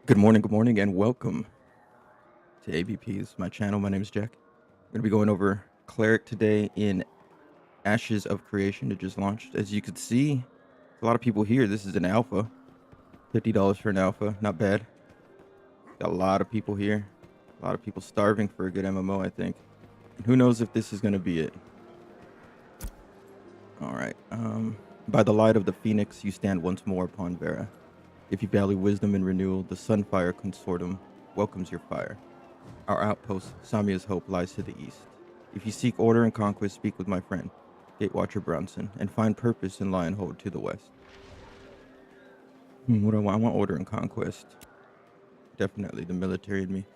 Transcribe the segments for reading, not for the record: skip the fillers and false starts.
Good morning, and welcome to ABP. This is my channel. My name is Jack. I'm going to be going over Cleric today in Ashes of Creation. It just launched. As you can see, a lot of people here. This is an alpha. $50 for an alpha. Not bad. Got a lot of people here. A lot of people starving for a good MMO, I think. And who knows if this is going to be it. All right. By the light of the Phoenix, you stand once more upon Vera. If you value wisdom and renewal, the Sunfire Consortium welcomes your fire. Our outpost, Samia's Hope, lies to the east. If you seek order and conquest, speak with my friend, Gatewatcher Bronson, and find purpose in Lionhold to the west. What do I want? I want order and conquest. Definitely the military in me.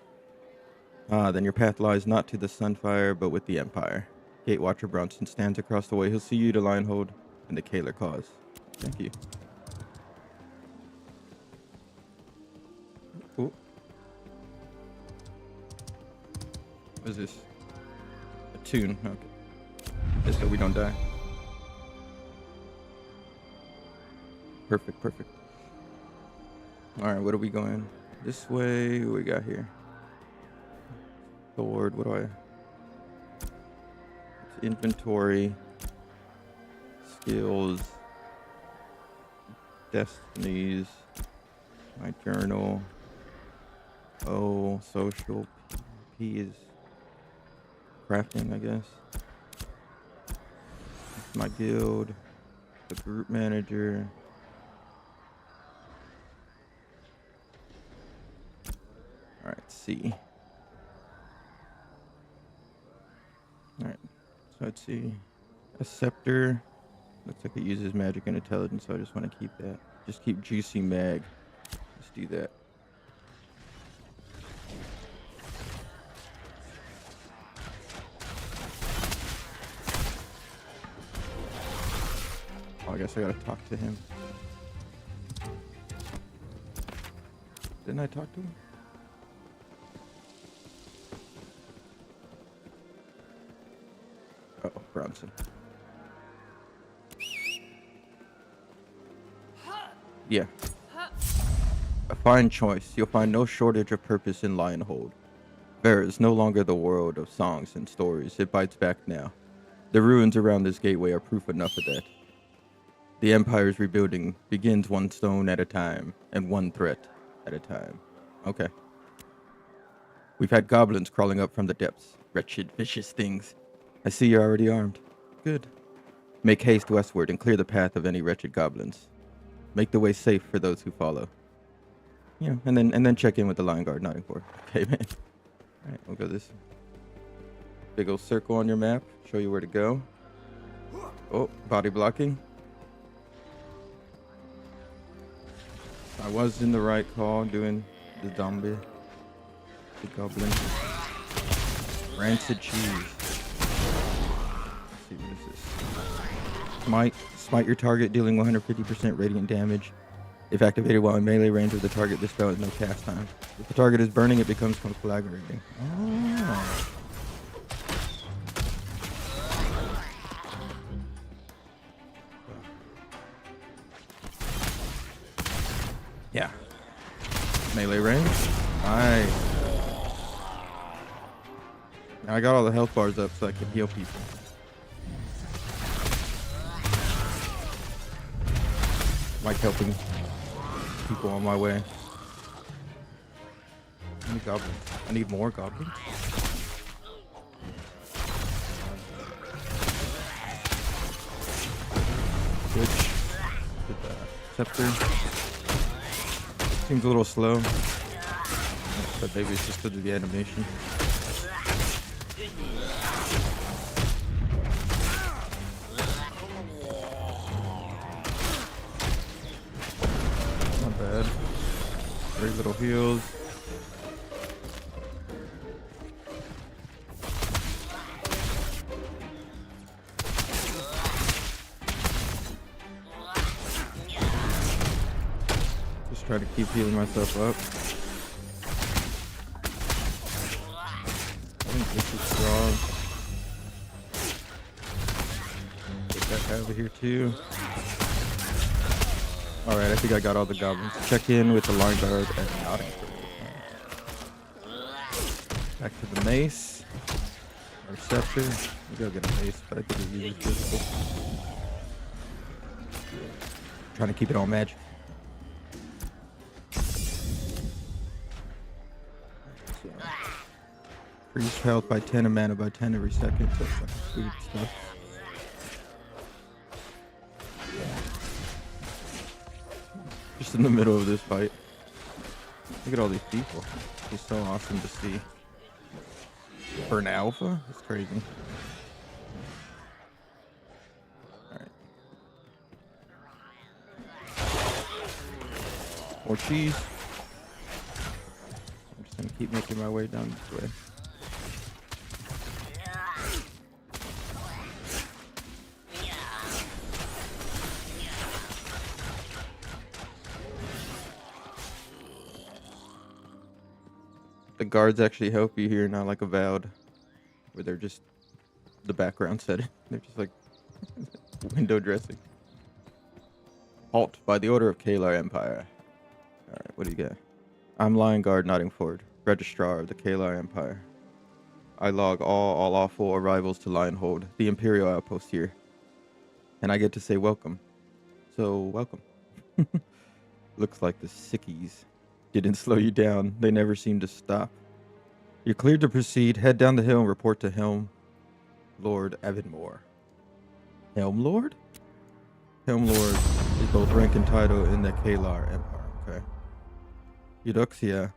Then your path lies not to the Sunfire, but with the Empire. Gatewatcher Bronson stands across the way. He'll see you to Lionhold and the Kaler cause. Thank you. Cool. What is this? A tune. Okay. Just so we don't die. Perfect. Alright, what are we going? This way. What we got here? Sword. What do I... It's inventory. Skills. Destinies. My journal. Oh, social. P is crafting, I guess. My guild. The group manager. Alright, C. Alright, so let's see. A scepter. Looks like it uses magic and intelligence, so I just want to keep that. Just keep juicy mag. Let's do that. Oh, I guess I gotta talk to him. Didn't I talk to him? Oh, Bronson. Yeah. A fine choice. You'll find no shortage of purpose in Lionhold. Vera is no longer the world of songs and stories. It bites back now. The ruins around this gateway are proof enough of that. The Empire's rebuilding begins one stone at a time, and one threat at a time. Okay. We've had goblins crawling up from the depths. Wretched, vicious things. I see you're already armed. Good. Make haste westward and clear the path of any wretched goblins. Make the way safe for those who follow. Yeah, and then check in with the Lion Guard, not important. Okay, man. All right, we'll go this big old circle on your map. Show you where to go. Oh, body blocking. I was in the right call doing the zombie. The goblin. Rancid cheese. Let's see, what is this? Smite your target, dealing 150% radiant damage. If activated while in melee range of the target, this spell has no cast time. If the target is burning, it becomes conflagrating. Oh. Yeah. Melee range. Nice. Now I got all the health bars up so I can heal people. Like helping people on my way. How many goblins? I need more goblins. Switch. Get the scepter. Seems a little slow, but maybe it's just because of the animation. Not bad. Very little heals. Just try to keep healing myself up. I think this is strong. Get that out of here too. Alright, I think I got all the goblins. Check in with the line guard at Nottingford. Back to the mace. Our scepter. Maybe I'll get a mace, but I think it uses physical. Trying to keep it all magic. So, increase health by 10 and mana by 10 every second. So it's like food stuff. Just in the middle of this fight. Look at all these people. It's so awesome to see. For an alpha? It's crazy. Alright. More cheese. I'm just gonna keep making my way down this way. The guards actually help you here, not like Avowed, where they're just the background setting. They're just like window dressing. Halt by the order of Kalar Empire. Alright, what do you got? I'm Lion Guard Nottingford, Registrar of the Kalar Empire. I log all lawful arrivals to Lionhold, the Imperial outpost here. And I get to say welcome. So, welcome. Looks like the sickies didn't slow you down. They never seem to stop. You're cleared to proceed. Head down the hill and report to Helm Lord Evanmore. Helm Lord? Helm Lord is both rank and title in the Kalar Empire. Okay. Eudoxia,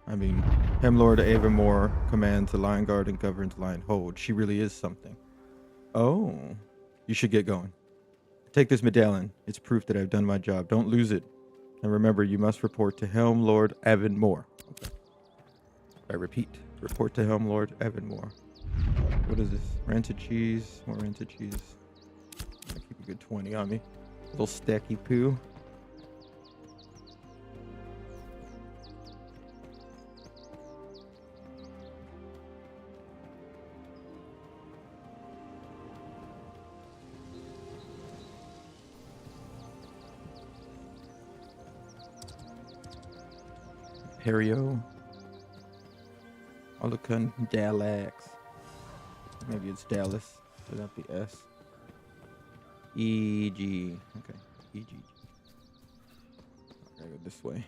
Helm Lord Evanmore commands the Lion Guard and governs Lionhold. She really is something. Oh. You should get going. Take this medallion. It's proof that I've done my job. Don't lose it. And remember, you must report to Helm Lord Evanmore. Okay. I repeat, report to Helm Lord Evanmore. What is this? Rancid cheese. More rancid cheese. I keep a good 20 on me. Little stacky poo. Perio. Olucun Dalax. Maybe it's Dallas without the S. EG. Okay. EG. I gotta go this way.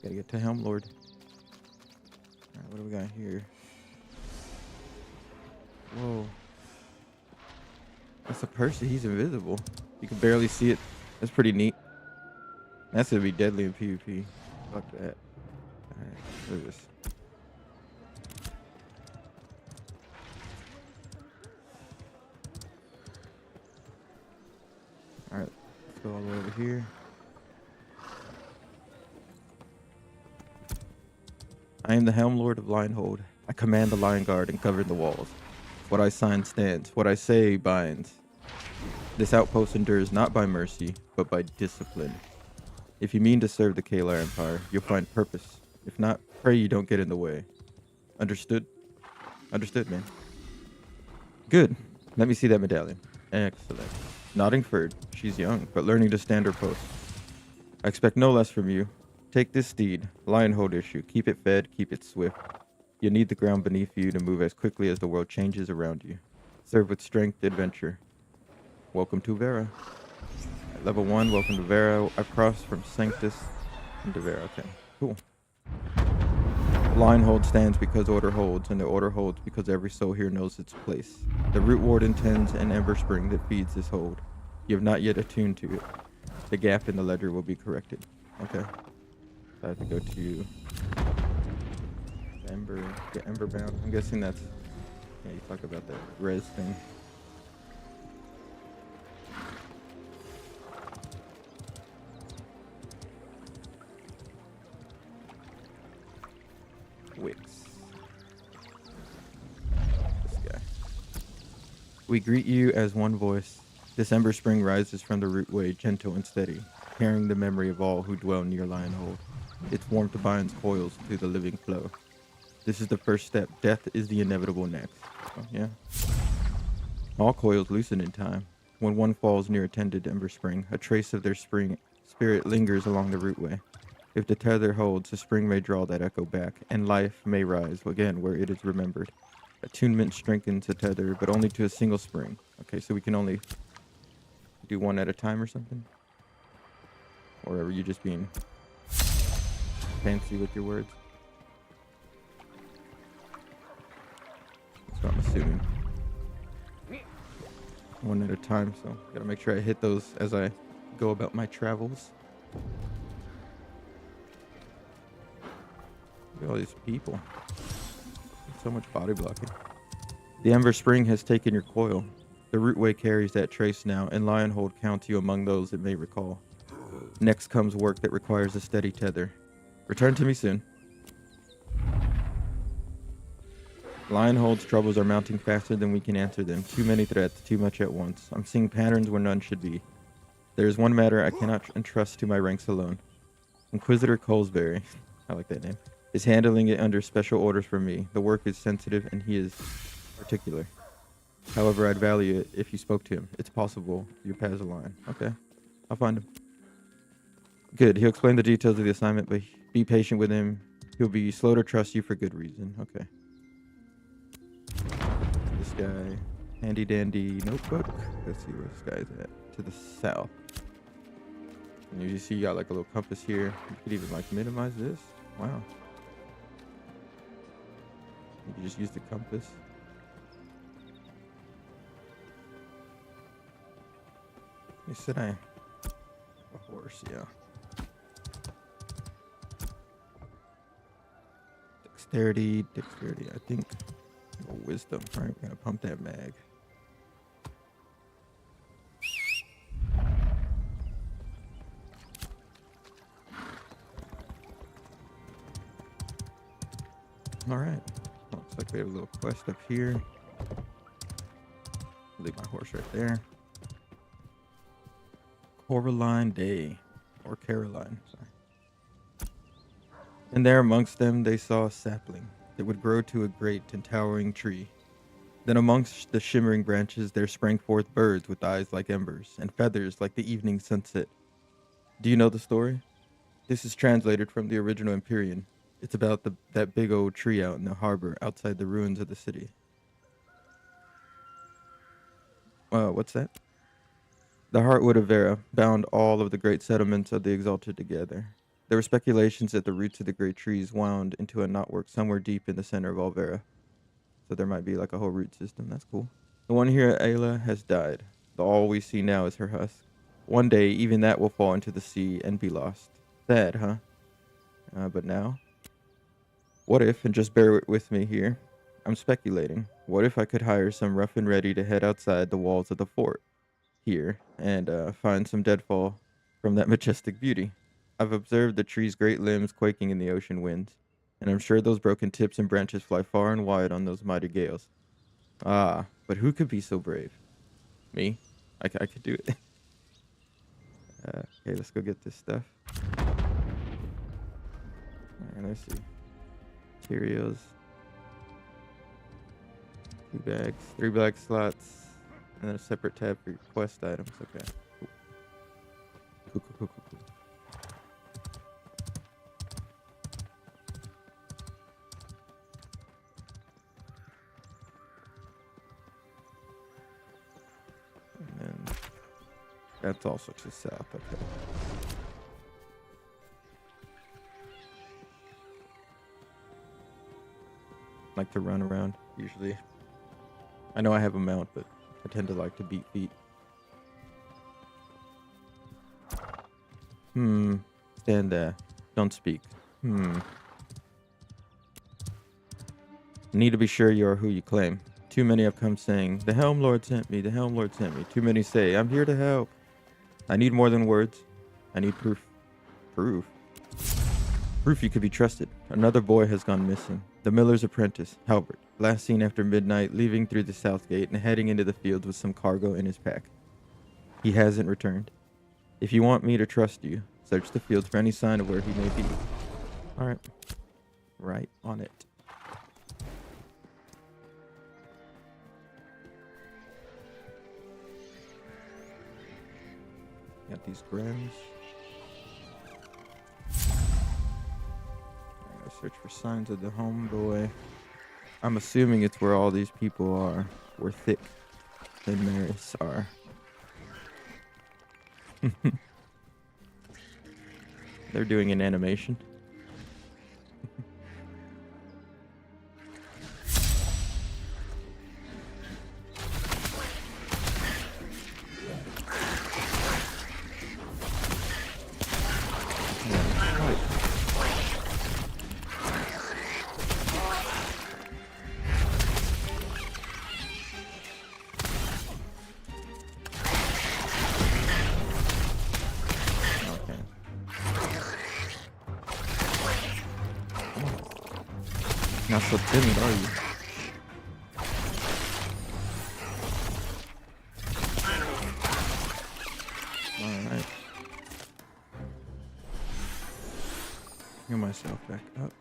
Gotta get to Helm Lord. Alright, what do we got here? Whoa. That's a person. He's invisible. You can barely see it. That's pretty neat. That's gonna be deadly in PvP. Fuck that. Alright, look at this. Alright, let's go all the way over here. I am the Helm Lord of Lionhold. I command the Lion Guard and govern the walls. What I sign stands. What I say binds. This outpost endures not by mercy, but by discipline. If you mean to serve the Kalar Empire, you'll find purpose. If not, pray you don't get in the way. Understood? Understood, man. Good. Let me see that medallion. Excellent. Nottingford. She's young, but learning to stand her post. I expect no less from you. Take this steed, Lionhold issue. Keep it fed, keep it swift. You need the ground beneath you to move as quickly as the world changes around you. Serve with strength, adventure. Welcome to Vera. Level 1, welcome to Vera. I've crossed from Sanctus into Vera. Okay, cool. Lionhold stands because order holds, and the order holds because every soul here knows its place. The root warden tends an ember spring that feeds this hold. You have not yet attuned to it. The gap in the ledger will be corrected. Okay. So I have to go to Ember, get Ember bound. I'm guessing that's, yeah, you talk about that res thing. Wix. This guy. We greet you as one voice. This ember spring rises from the rootway, gentle and steady, carrying the memory of all who dwell near Lionhold. Its warmth binds coils through the living flow. This is the first step. Death is the inevitable next. Oh, yeah. All coils loosen in time. When one falls near a tended ember spring, a trace of their spirit lingers along the rootway. If the tether holds, the spring may draw that echo back, and life may rise again where it is remembered. Attunement strengthens the tether, but only to a single spring. Okay, so we can only do one at a time or something? Or are you just being fancy with your words? That's what I'm assuming. One at a time, so gotta make sure I hit those as I go about my travels. Look at all these people. So much body blocking. The Ember Spring has taken your coil. The rootway carries that trace now, and Lionhold counts you among those it may recall. Next comes work that requires a steady tether. Return to me soon. Lionhold's troubles are mounting faster than we can answer them. Too many threats, too much at once. I'm seeing patterns where none should be. There is one matter I cannot entrust to my ranks alone. Inquisitor Colesbury, I like that name, is handling it under special orders from me. The work is sensitive and he is particular. However, I'd value it if you spoke to him. It's possible your paths align. Okay, I'll find him. Good, he'll explain the details of the assignment, but be patient with him. He'll be slow to trust you for good reason. Okay. This guy, handy dandy notebook. Let's see where this guy's at. To the south. And you see you got like a little compass here. You could even like minimize this. Wow. You can just use the compass. You said a horse, yeah. Dexterity, I think. Oh, wisdom. All right, we're gonna pump that mag. All right. Looks like we have a little quest up here. Leave my horse right there. Coraline Day, or Caroline, sorry. And there amongst them they saw a sapling that would grow to a great and towering tree. Then amongst the shimmering branches there sprang forth birds with eyes like embers and feathers like the evening sunset. Do you know the story? This is translated from the original Empyrean. It's about that big old tree out in the harbor outside the ruins of the city. What's that? The heartwood of Vera bound all of the great settlements of the Exalted together. There were speculations that the roots of the great trees wound into a knotwork somewhere deep in the center of Alvera. So there might be like a whole root system. That's cool. The one here at Ayla has died. All we see now is her husk. One day, even that will fall into the sea and be lost. Sad, huh? But now? What if, and just bear it with me here, I'm speculating. What if I could hire some rough and ready to head outside the walls of the fort here and find some deadfall from that majestic beauty? I've observed the tree's great limbs quaking in the ocean winds, and I'm sure those broken tips and branches fly far and wide on those mighty gales. Ah, but who could be so brave? Me? I could do it. Okay, let's go get this stuff. Alright, let's see. Materials. 2 bags, 3 bag slots, and then a separate tab for your quest items. Okay. Cool. And then that's also to south. Okay. Like to run around usually. I know I have a mount, but I tend to like to beat feet. Stand there. Don't speak. Need to be sure you are who you claim. Too many have come saying, the Helm Lord sent me, the Helm Lord sent me. Too many say, I'm here to help. I need more than words. I need proof. Proof? Proof you could be trusted. Another boy has gone missing. The miller's apprentice, Halbert, last seen after midnight, leaving through the south gate and heading into the fields with some cargo in his pack. He hasn't returned. If you want me to trust you, search the fields for any sign of where he may be. All right. Right on it. at these Grims. I'm gonna search for signs of the homeboy. I'm assuming it's where all these people are. Where Thick and Maris are. They're doing an animation. Not so timid, are you? Alright. Get myself back up.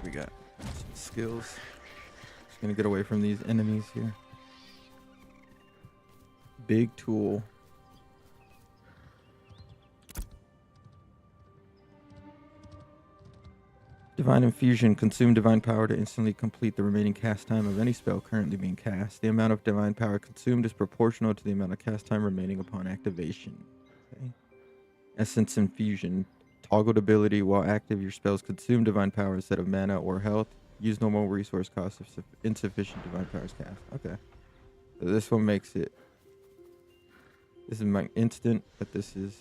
We got some skills. Just gonna get away from these enemies here. Big tool. Divine Infusion. Consume divine power to instantly complete the remaining cast time of any spell currently being cast. The amount of divine power consumed is proportional to the amount of cast time remaining upon activation. Okay. Essence Infusion. Toggled ability. While active, your spells consume divine power instead of mana or health. Use normal resource cost if insufficient divine power is cast. Okay. So this one makes it... This is my instant, but this is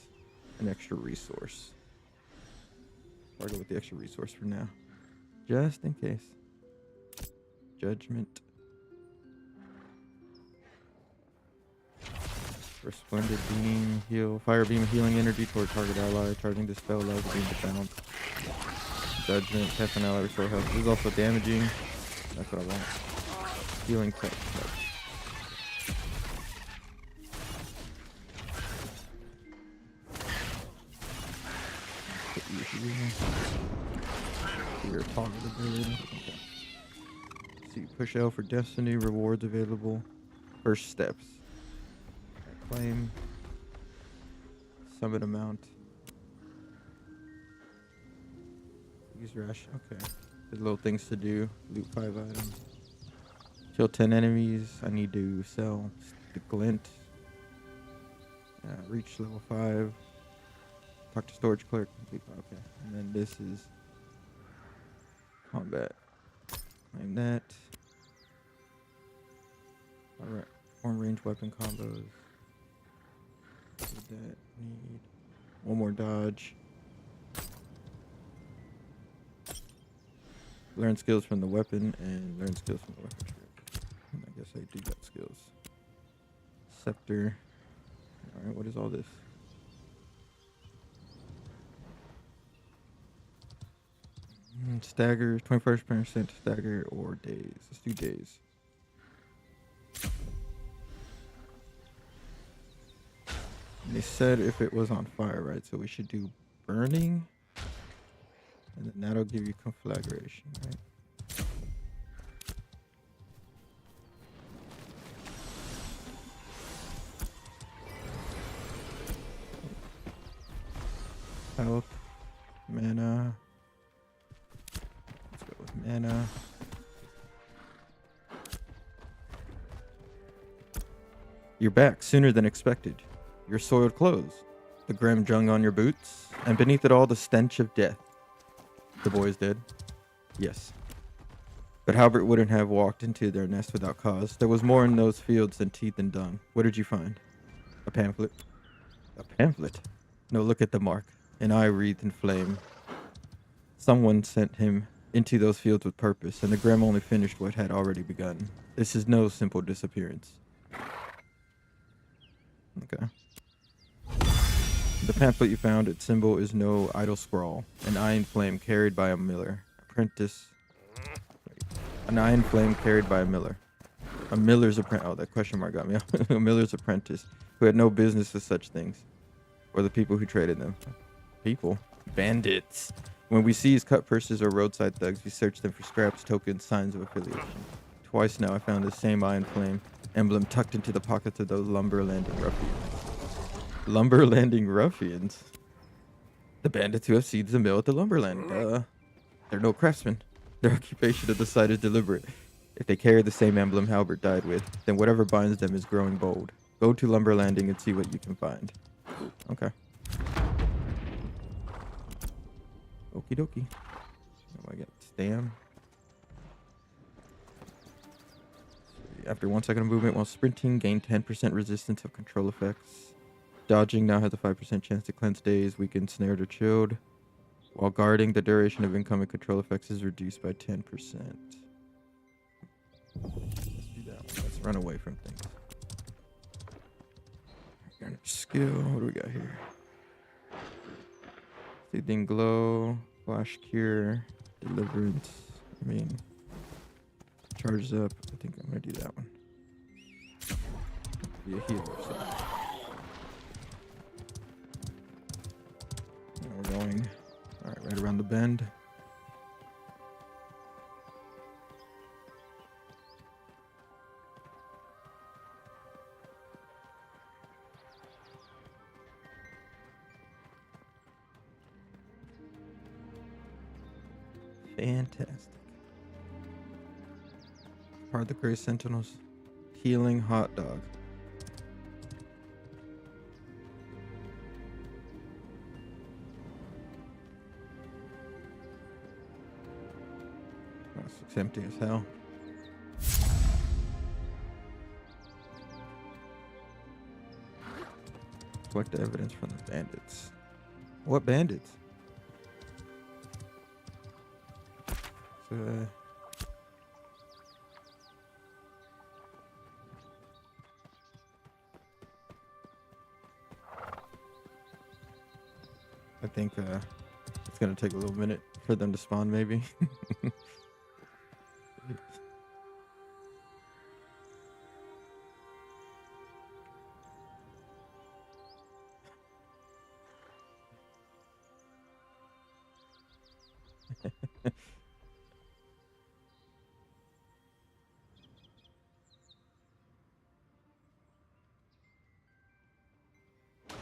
an extra resource. I'll go with the extra resource for now. Just in case. Judgment. For Splendid Beam, heal. Fire Beam healing energy toward target ally. Charging the spell allows the beam to bounce. Judgment. Cast an ally, restore health. This is also damaging. That's what I want. Healing touch. Your target ability. Okay. So you push L for destiny, rewards available. First steps. Claim. Summon amount. Use rush. Okay. There's little things to do. Loot 5 items. Kill 10 enemies. I need to sell the glint. Reach level 5. Talk to storage clerk. Okay. And then this is combat. Claim that. Alright. Form range weapon combos. Did that. Need one more dodge. Learn skills from the weapon and learn skills from the weapon trick. I guess I do got skills. Scepter. Alright, what is all this? Stagger, 21% stagger or days. Let's do days. And they said if it was on fire, right? So we should do burning. And then that'll give you conflagration, right? Health, mana. Let's go with mana. You're back sooner than expected. Your soiled clothes, the grim dung on your boots, and beneath it all the stench of death. The boy is dead? Yes. But Halbert wouldn't have walked into their nest without cause. There was more in those fields than teeth and dung. What did you find? A pamphlet. A pamphlet? No, look at the mark. An eye wreathed in flame. Someone sent him into those fields with purpose, and the Grim only finished what had already begun. This is no simple disappearance. Okay. The pamphlet you found, its symbol is no idle scrawl. An eye in flame carried by a miller. Apprentice. An eye in flame carried by a miller. A miller's apprentice. Oh, that question mark got me. A miller's apprentice who had no business with such things. Or the people who traded them. People? Bandits. When we seize cut purses or roadside thugs, we search them for scraps, tokens, signs of affiliation. Twice now I found the same Iron Flame emblem tucked into the pockets of those lumber landing ruffians. Lumber landing ruffians? The bandits who have seized the mill at the lumber landing. They're no craftsmen. Their occupation of the site is deliberate. If they carry the same emblem Halbert died with, then whatever binds them is growing bold. Go to lumber landing and see what you can find. Okay. Okie dokie. Oh, I got stam. After 1 second of movement while sprinting, gain 10% resistance of control effects. Dodging now has a 5% chance to cleanse daze, weakened, snared, or chilled. While guarding, the duration of incoming control effects is reduced by 10%. Let's do that one. Let's run away from things. Skill. What do we got here? Soothing glow, flash cure, deliverance. I mean, charges up. I think I'm gonna do that one. Be a healer. So. Now we're going. All right around the bend. Fantastic. Part of the Grey Sentinels. Healing hot dog. Oh, this looks empty as hell. Collect the evidence from the bandits. What bandits? I think it's gonna take a little minute for them to spawn, maybe.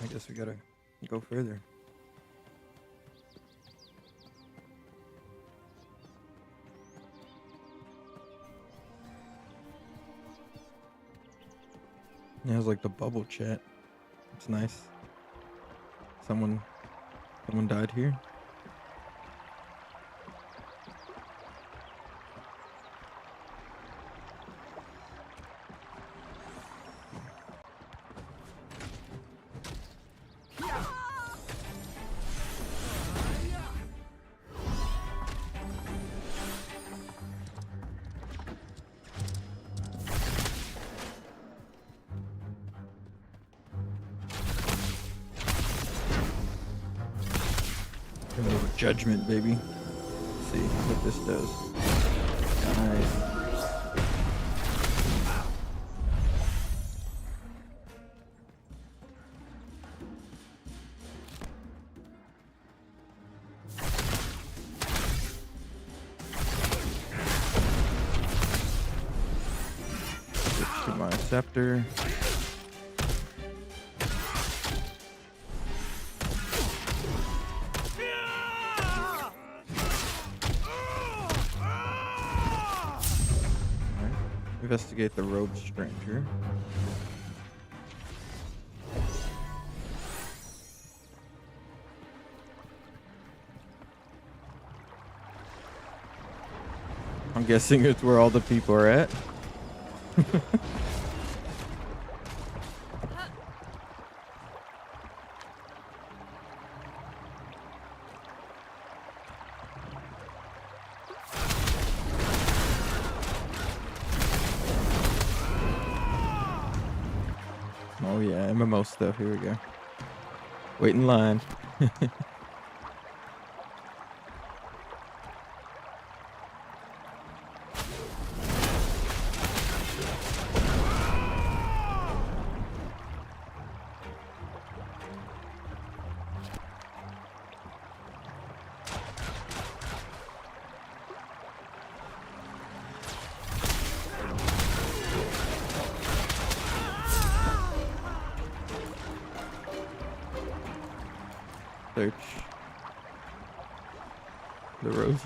I guess we gotta go further. Yeah, it's like the bubble chat. It's nice. Someone died here. Judgment, baby. Let's see what this does. Nice. Switch to my scepter. Investigate the robed stranger. I'm guessing it's where all the people are at. Oh yeah, MMO stuff. Here we go. Wait in line. Search the rose.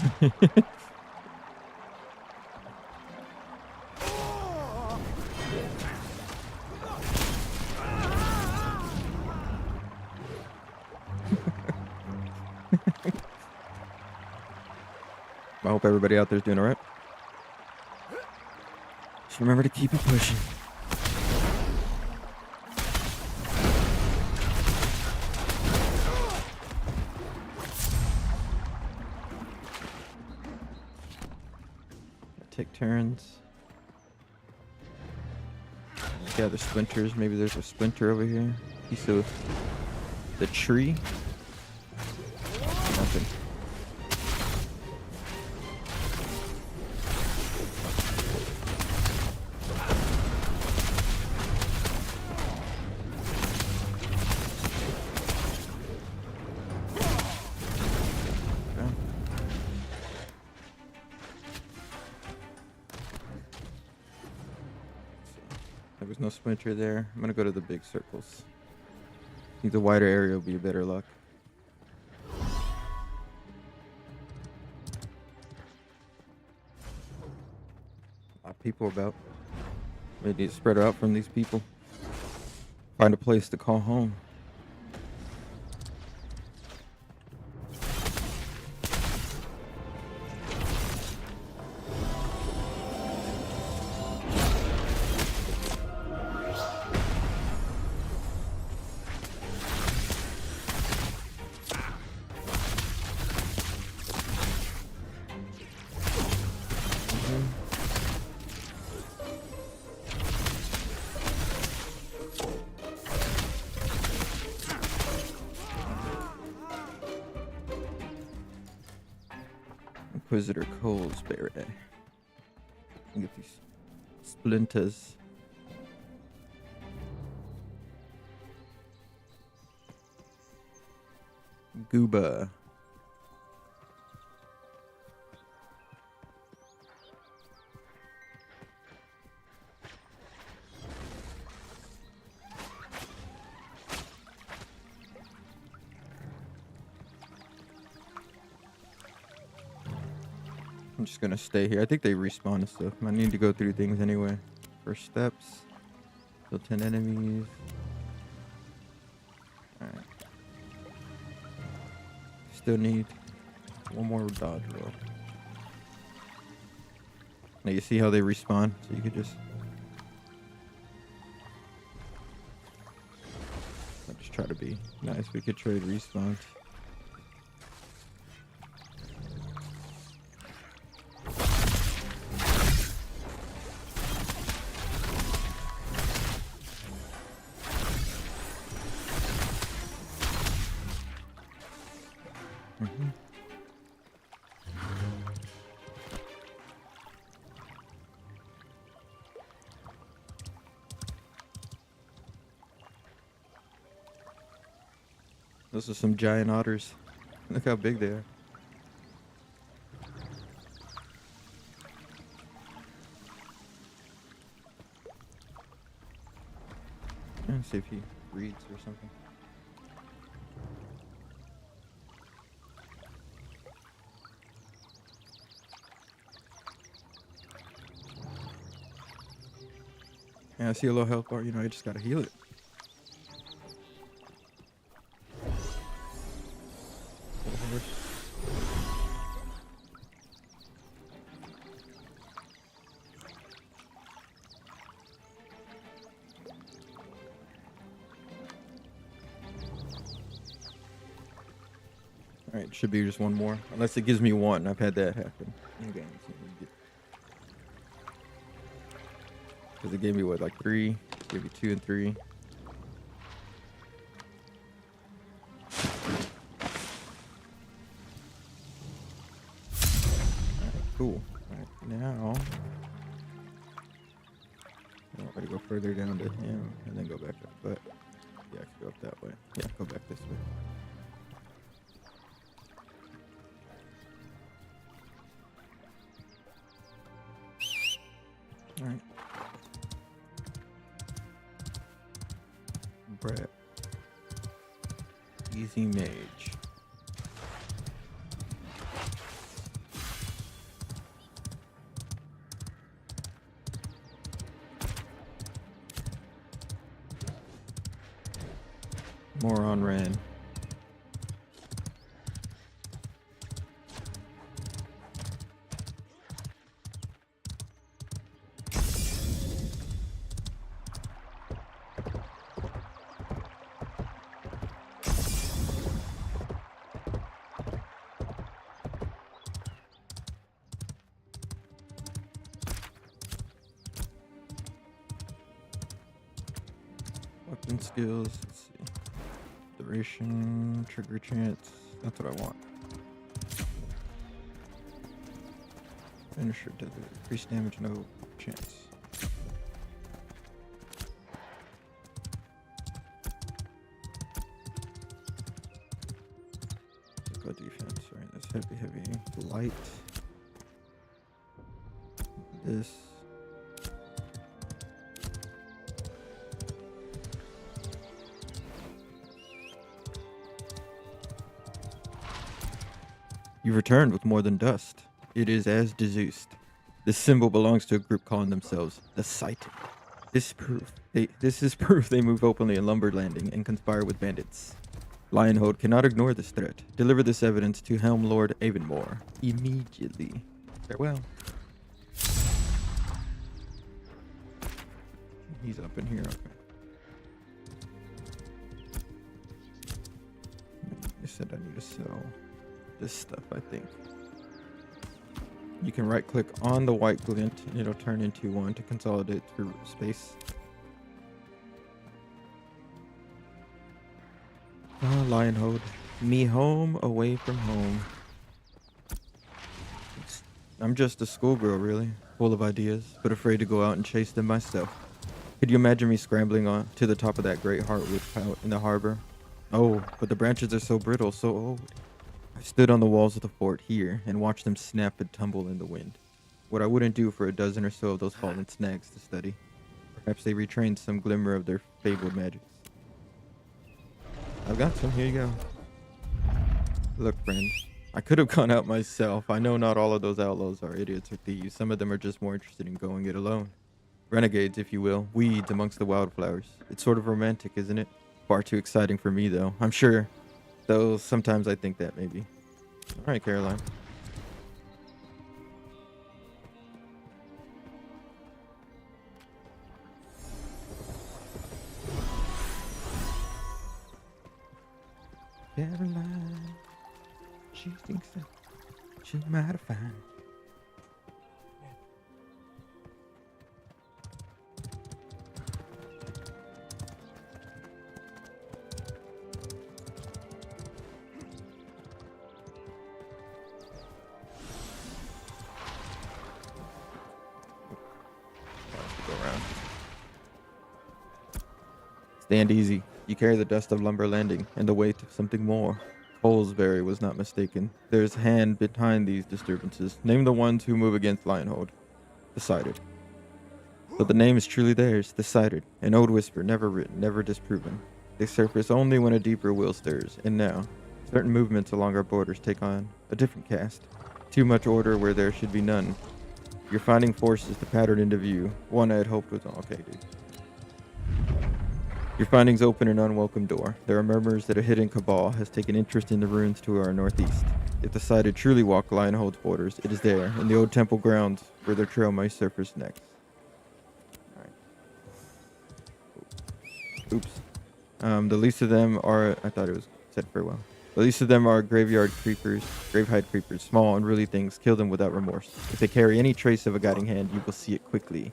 I hope everybody out there's doing alright. Just remember to keep it pushing. Take turns. Gather splinters. Maybe there's a splinter over here. Piece of the tree. Nothing. There was no splinter there. I'm gonna go to the big circles. I think the wider area will be better luck. A lot of people about. We need to spread out from these people. Find a place to call home. Inquisitor Colesberry. Get these splinters. Gooba. I'm just gonna stay here. I think they respawn and stuff. I need to go through things anyway. First steps. Kill 10 enemies. Alright. Still need one more dodge roll. Now you see how they respawn? So you could just... I'll just try to be nice. We could trade respawns. Those are some giant otters. Look how big they are. Let's see if he breeds or something. Yeah, I see a low health bar. You know, I just gotta heal it. Alright, should be just one more. Unless it gives me one. I've had that happen in games. Because it gave me what, like 3? Gave me 2 and 3. Alright, cool. Alright, now I want to go further down to him and then go back up. But yeah, I could go up that way. Yeah, go back this way. Alright. Brett. Easy mage. Moron ran. Weapon skills, let's see. Duration, trigger chance, that's what I want. Finisher does it. Increased damage, no chance. Go defense, right? That's heavy. Light. This. You returned with more than dust. It is as deduced. This symbol belongs to a group calling themselves the Sighted. This is proof they move openly in Lumber Landing and conspire with bandits. Lionhold cannot ignore this threat. Deliver this evidence to Helm Lord Avonmore immediately. Farewell. He's up in here, okay. They said I need to sell this stuff, I think. You can right click on the white glint and it'll turn into one to consolidate through space. Ah, Lionhold. Me home away from home. I'm just a schoolgirl, really. Full of ideas, but afraid to go out and chase them myself. Could you imagine me scrambling on to the top of that great heartwood out in the harbor? Oh, but the branches are so brittle, so old. I stood on the walls of the fort here and watched them snap and tumble in the wind. What I wouldn't do for a dozen or so of those fallen snags to study. Perhaps they retrained some glimmer of their fabled magics. I've got some, here you go. Look, friend, I could have gone out myself. I know not all of those outlaws are idiots or thieves. Some of them are just more interested in going it alone. Renegades, if you will. Weeds amongst the wildflowers. It's sort of romantic, isn't it? Far too exciting for me, though. I'm sure. Though sometimes I think that maybe. All right, Caroline. Caroline, she thinks that she might have found. Stand easy. You carry the dust of Lumber Landing and the weight of something more. Colesbury was not mistaken. There's hand behind these disturbances. Name the ones who move against Lionhold. Decided. But the name is truly theirs. Decided. An old whisper, never written, never disproven. They surface only when a deeper will stirs. And now, certain movements along our borders take on a different cast. Too much order where there should be none. Your finding forces the pattern into view. One I had hoped was okay, dude. Your findings open an unwelcome door. There are murmurs that a hidden cabal has taken interest in the ruins to our northeast. If the Sighted truly walk Lionhold's borders, it is there, in the old temple grounds, where their trail may surface next. Alright. Oops. The least of them are... I thought it was said farewell. The least of them are graveyard creepers, gravehide creepers, small, unruly things. Kill them without remorse. If they carry any trace of a guiding hand, you will see it quickly.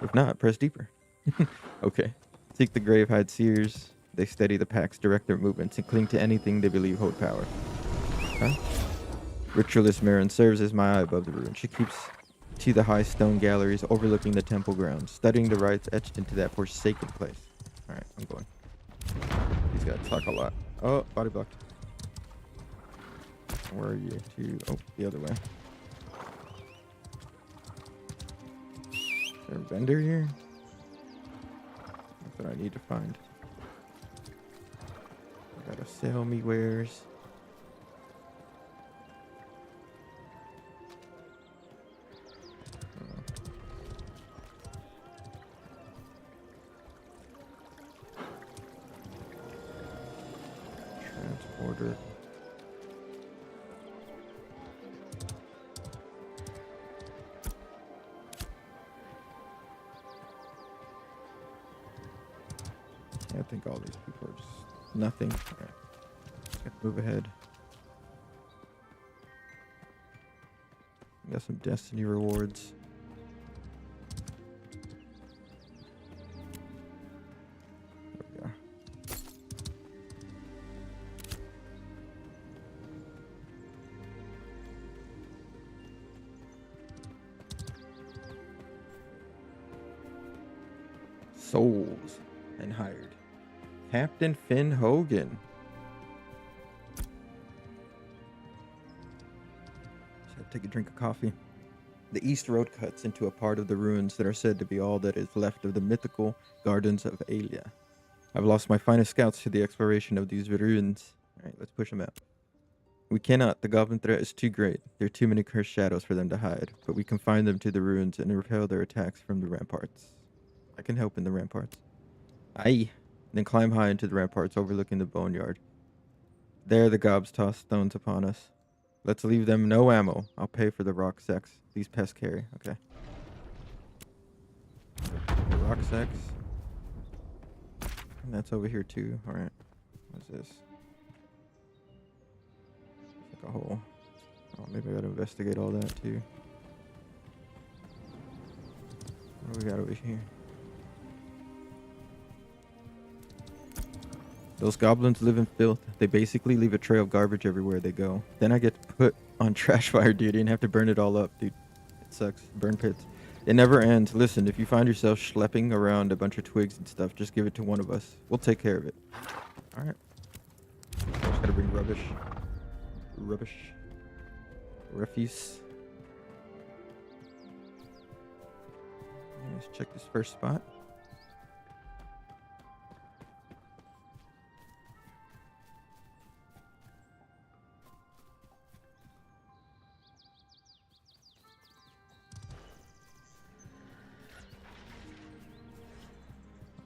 If not, press deeper. Okay. Seek the gravehide seers. They steady the packs, direct their movements, and cling to anything they believe hold power. Huh? Ritualist Marin serves as my eye above the ruin. She keeps to the high stone galleries overlooking the temple grounds, studying the rites etched into that forsaken place. Alright, I'm going. He's got to talk a lot. Oh, body blocked. Where are you? Oh, the other way. Is there a vendor here? That I need to find. I gotta sell me wares. Transporter. I think all these people are just nothing. All right. Let's move ahead. We got some destiny rewards. There we are. Souls and hired. Captain Finn Hogan. Just take a drink of coffee. The east road cuts into a part of the ruins that are said to be all that is left of the mythical gardens of Aelia. I've lost my finest scouts to the exploration of these ruins. All right, let's push them out. We cannot. The goblin threat is too great. There are too many cursed shadows for them to hide, but we confine them to the ruins and repel their attacks from the ramparts. I can help in the ramparts. Aye. Then climb high into the ramparts overlooking the boneyard. There the gobs toss stones upon us. Let's leave them no ammo. I'll pay for the rock sacks these pests carry. Okay. The rock sacks. And that's over here too. Alright. What's this? It's like a hole. Oh, maybe I gotta investigate all that too. What do we got over here? Those goblins live in filth. They basically leave a trail of garbage everywhere they go. Then I get put on trash fire duty and have to burn it all up, dude. It sucks. Burn pits. It never ends. Listen, if you find yourself schlepping around a bunch of twigs and stuff, just give it to one of us. We'll take care of it. Alright. Just gotta bring rubbish. Refuse. Let's check this first spot.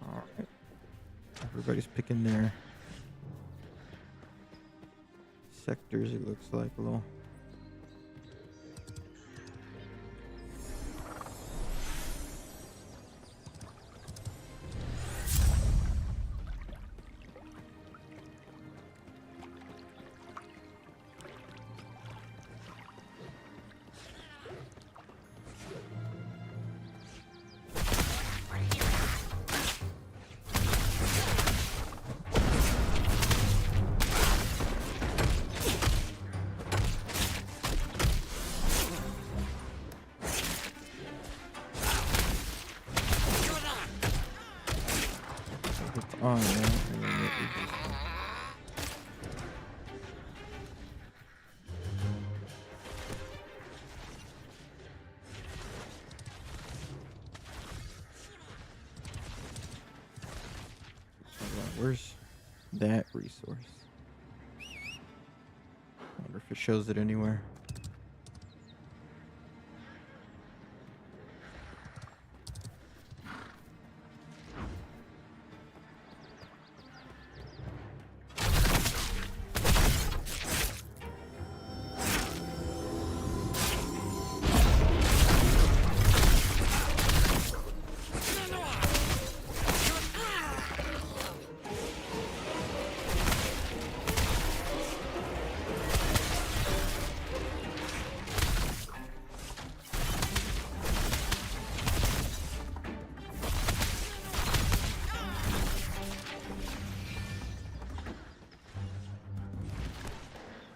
Alright. Everybody's picking their sectors, it looks like a little. Oh, yeah. Where's that resource? I wonder if it shows it anywhere.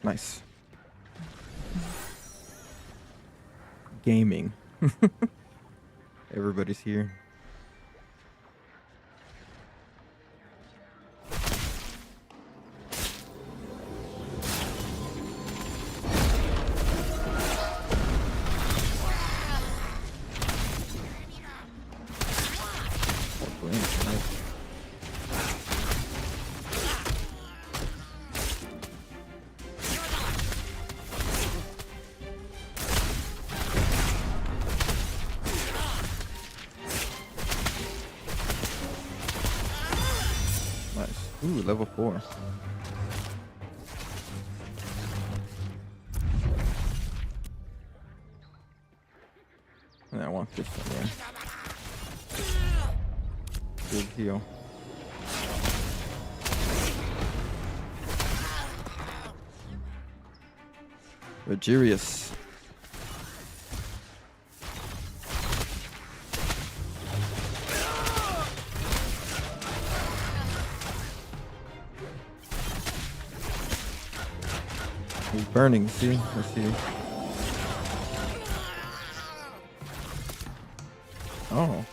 Nice. Gaming. Everybody's here. Ooh, level 4. want this one, yeah. Big heal. Rogerius. He's burning, see? I see. Oh.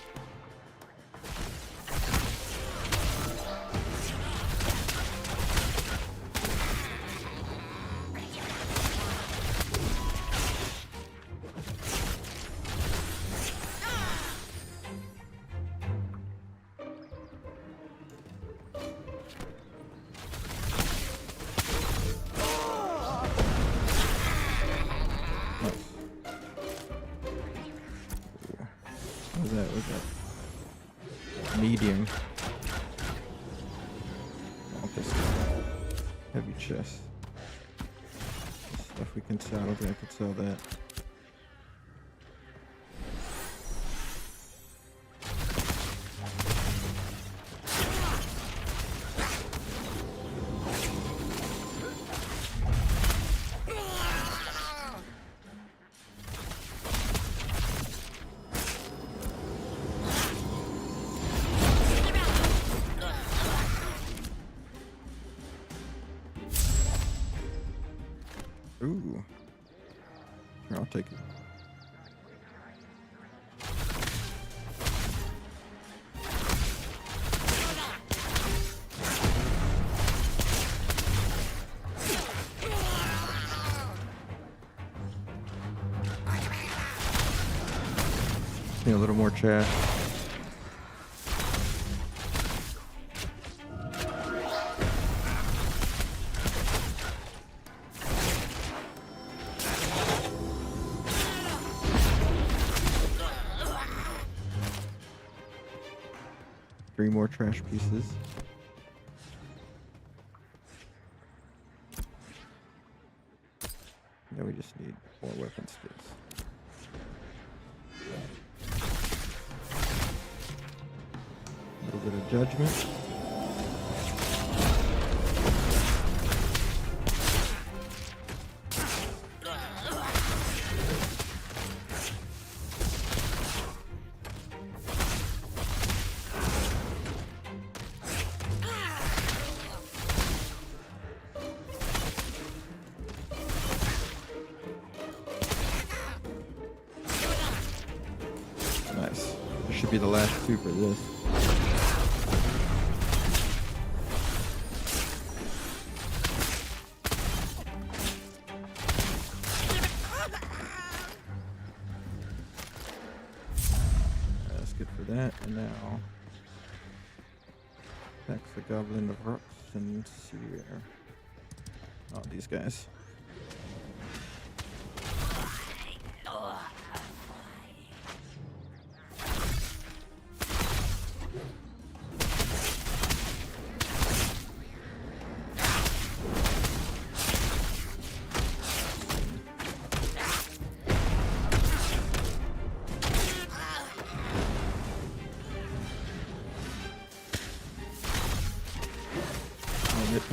What's that? Medium. Oh, this heavy chest. Stuff we can sell. I don't think I could sell that. Ooh. Here, I'll take it. Need a little more chat. Three more trash pieces. Now we just need more weapon sticks. A little bit of judgment. Nice. This should be the last two for this. That's good for that. And now that's the Goblin of Rocks and Seer. Oh, these guys.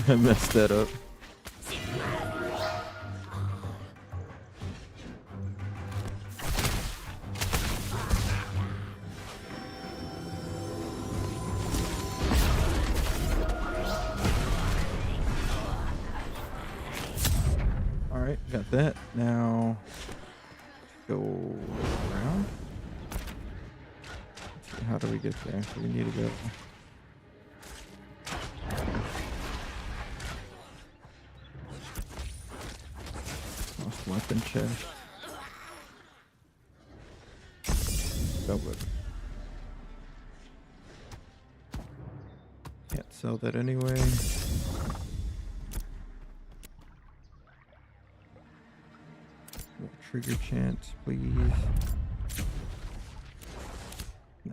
I messed that up. All right, got that. Now go around. Let's see, how do we get there? So we need to go. Weapon chest. That would. Can't sell that anyway. More trigger chance, please.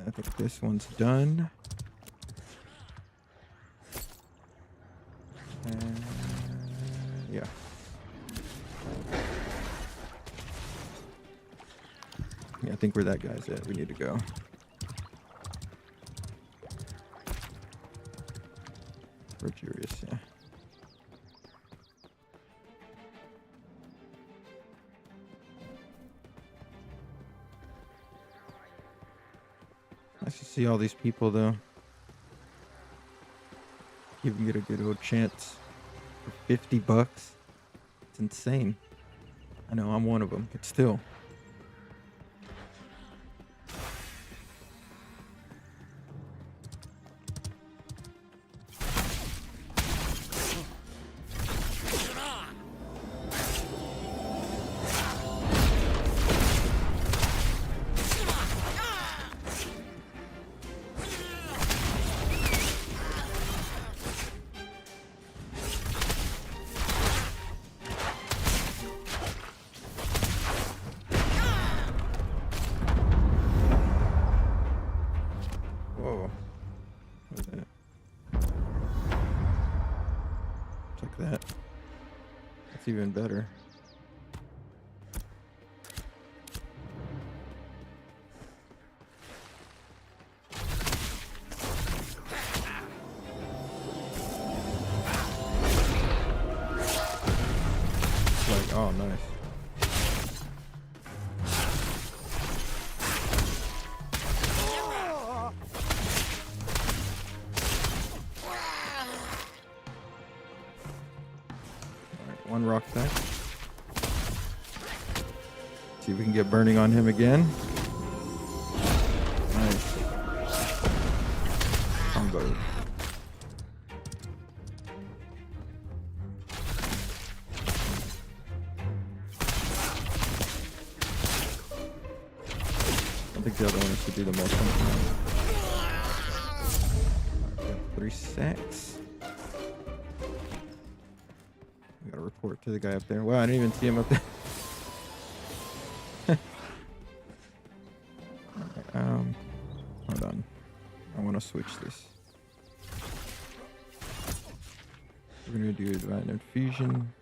I think this one's done. Yeah, I think think where that guy's at. We need to go. Virgilius, yeah. Nice to see all these people, though. Even get a good old chance for 50 bucks. It's insane. I know I'm one of them, but still. Whoa. What is that? Check that. That's even better. Like, oh, nice. One rock back. See if we can get burning on him again. Nice. Combo. I think the other one should be the most fun. 3 sacks. Gotta report to the guy up there. Wow, I didn't even see him up there. Hold on. I want to switch this. We're gonna do Divine Infusion.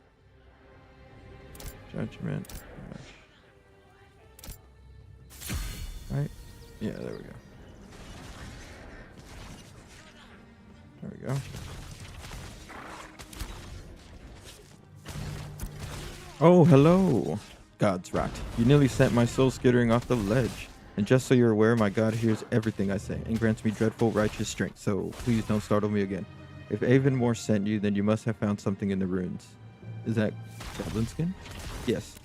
Judgment. Right? Yeah, there we go. There we go. Oh, hello. God's rot. You nearly sent my soul skittering off the ledge. And just so you're aware, my God hears everything I say and grants me dreadful righteous strength, so please don't startle me again. If Avonmore sent you, then you must have found something in the ruins. Is that goblin skin? Yes.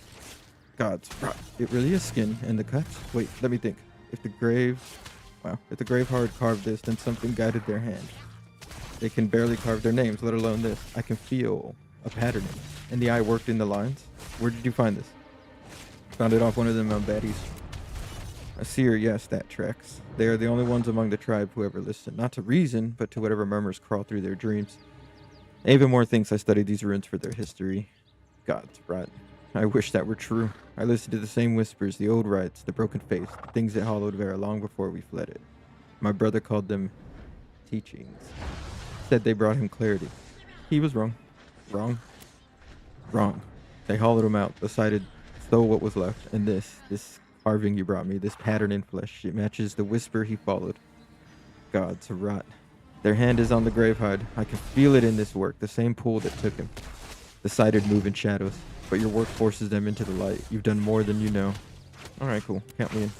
God's rot. It really is skin. And the cuts? Wait, let me think. If the grave hard carved this, then something guided their hand. They can barely carve their names, let alone this. I can feel a patterning. And the eye worked in the lines. Where did you find this? Found it off one of them baddies. A seer, yes, that tracks. They are the only ones among the tribe who ever listen, not to reason, but to whatever murmurs crawl through their dreams. Avonmore thinks I studied these ruins for their history. God's rot. I wish that were true. I listened to the same whispers, the old rites, the broken faith, the things that hollowed Vera long before we fled it. My brother called them teachings. Said they brought him clarity. He was wrong. Wrong. Wrong. They hollowed him out, decided, stole what was left, and this carving you brought me, this pattern in flesh, it matches the whisper he followed. God's rot. Their hand is on the grave hide. I can feel it in this work, the same pull that took him. Decided move in shadows, but your work forces them into the light. You've done more than you know. Alright, cool. Count me in.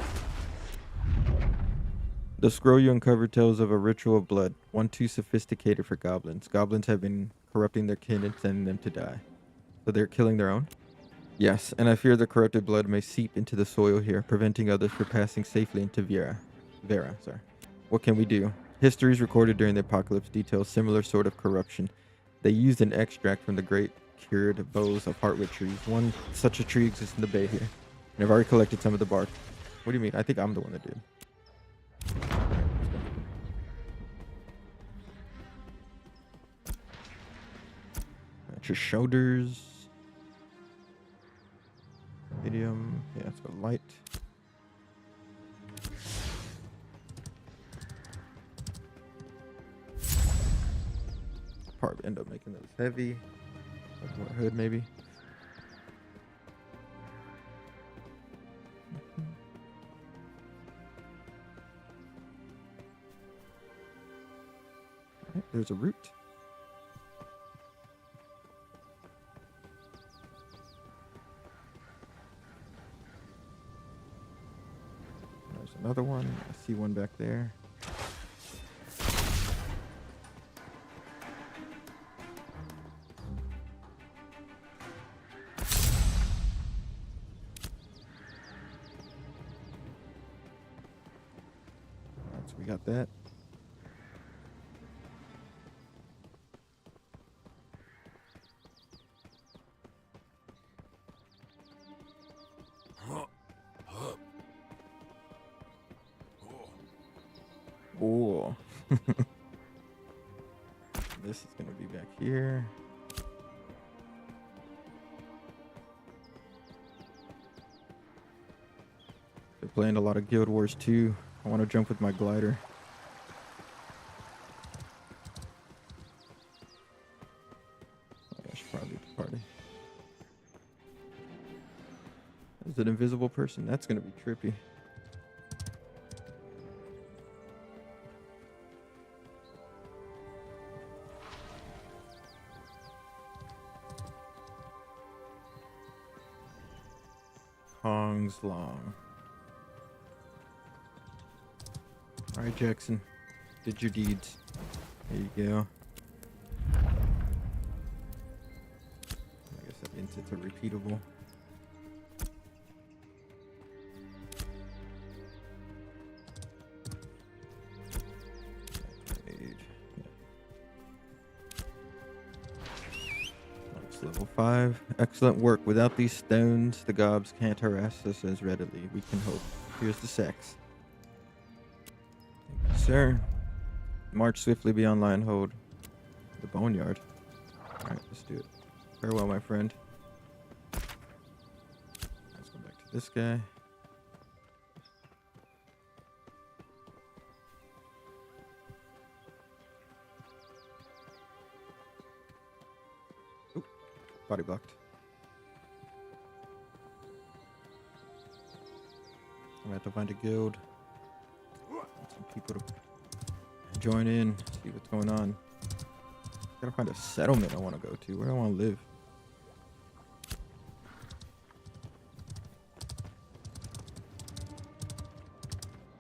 The scroll you uncovered tells of a ritual of blood, one too sophisticated for goblins. Goblins have been corrupting their kin and sending them to die. So they're killing their own? Yes, and I fear the corrupted blood may seep into the soil here, preventing others from passing safely into Vera. What can we do? Histories recorded during the apocalypse detail similar sort of corruption. They used an extract from the great cured boughs of heartwood trees. One such a tree exists in the bay here. And I've already collected some of the bark. What do you mean? I think I'm the one that did. At your shoulders. Medium. Yeah, let's go light. Probably end up making those heavy. Like more hood, maybe. there's a root. There's another one. I see one back there. So we got that. Oh. This is going to be back here. They're playing a lot of Guild Wars 2. I want to jump with my glider. I should probably leave the party. Is an invisible person? That's going to be trippy. Kong's Long. All right, Jackson. Did your deeds. There you go. I guess that means it's a repeatable. Level 5. Excellent work. Without these stones, the gobs can't harass us as readily. We can hope. Here's the sacks. Thank you, sir. March swiftly beyond line hold. The boneyard. Alright, let's do it. Farewell, my friend. Let's go back to this guy. Body blocked. I'm gonna have to find a guild. Want some people to join in, see what's going on. Gotta find a settlement I want to go to. Where do I want to live?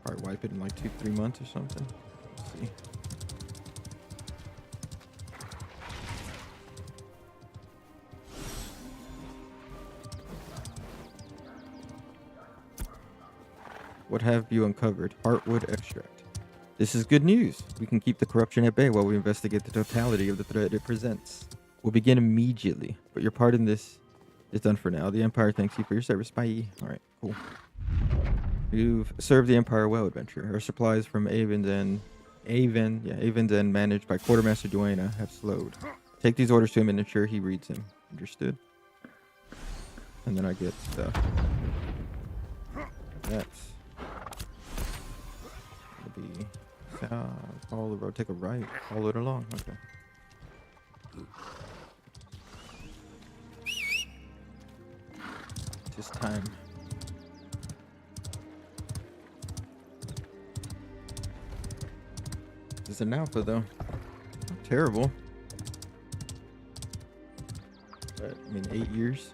Probably wipe it in like 2-3 months or something. Let's see. What have you uncovered? Heartwood extract. This is good news. We can keep the corruption at bay while we investigate the totality of the threat it presents. We'll begin immediately, but your part in this is done for now. The Empire thanks you for your service. Bye. All right, cool. You've served the Empire well, adventurer. Our supplies from Avon's End managed by Quartermaster Duena have slowed. Take these orders to him and ensure he reads them. Understood? And then I get stuff. That's be follow the road, take a right, follow it along. Okay. Just time. This is an alpha though. Not terrible. But, I mean, 8 years.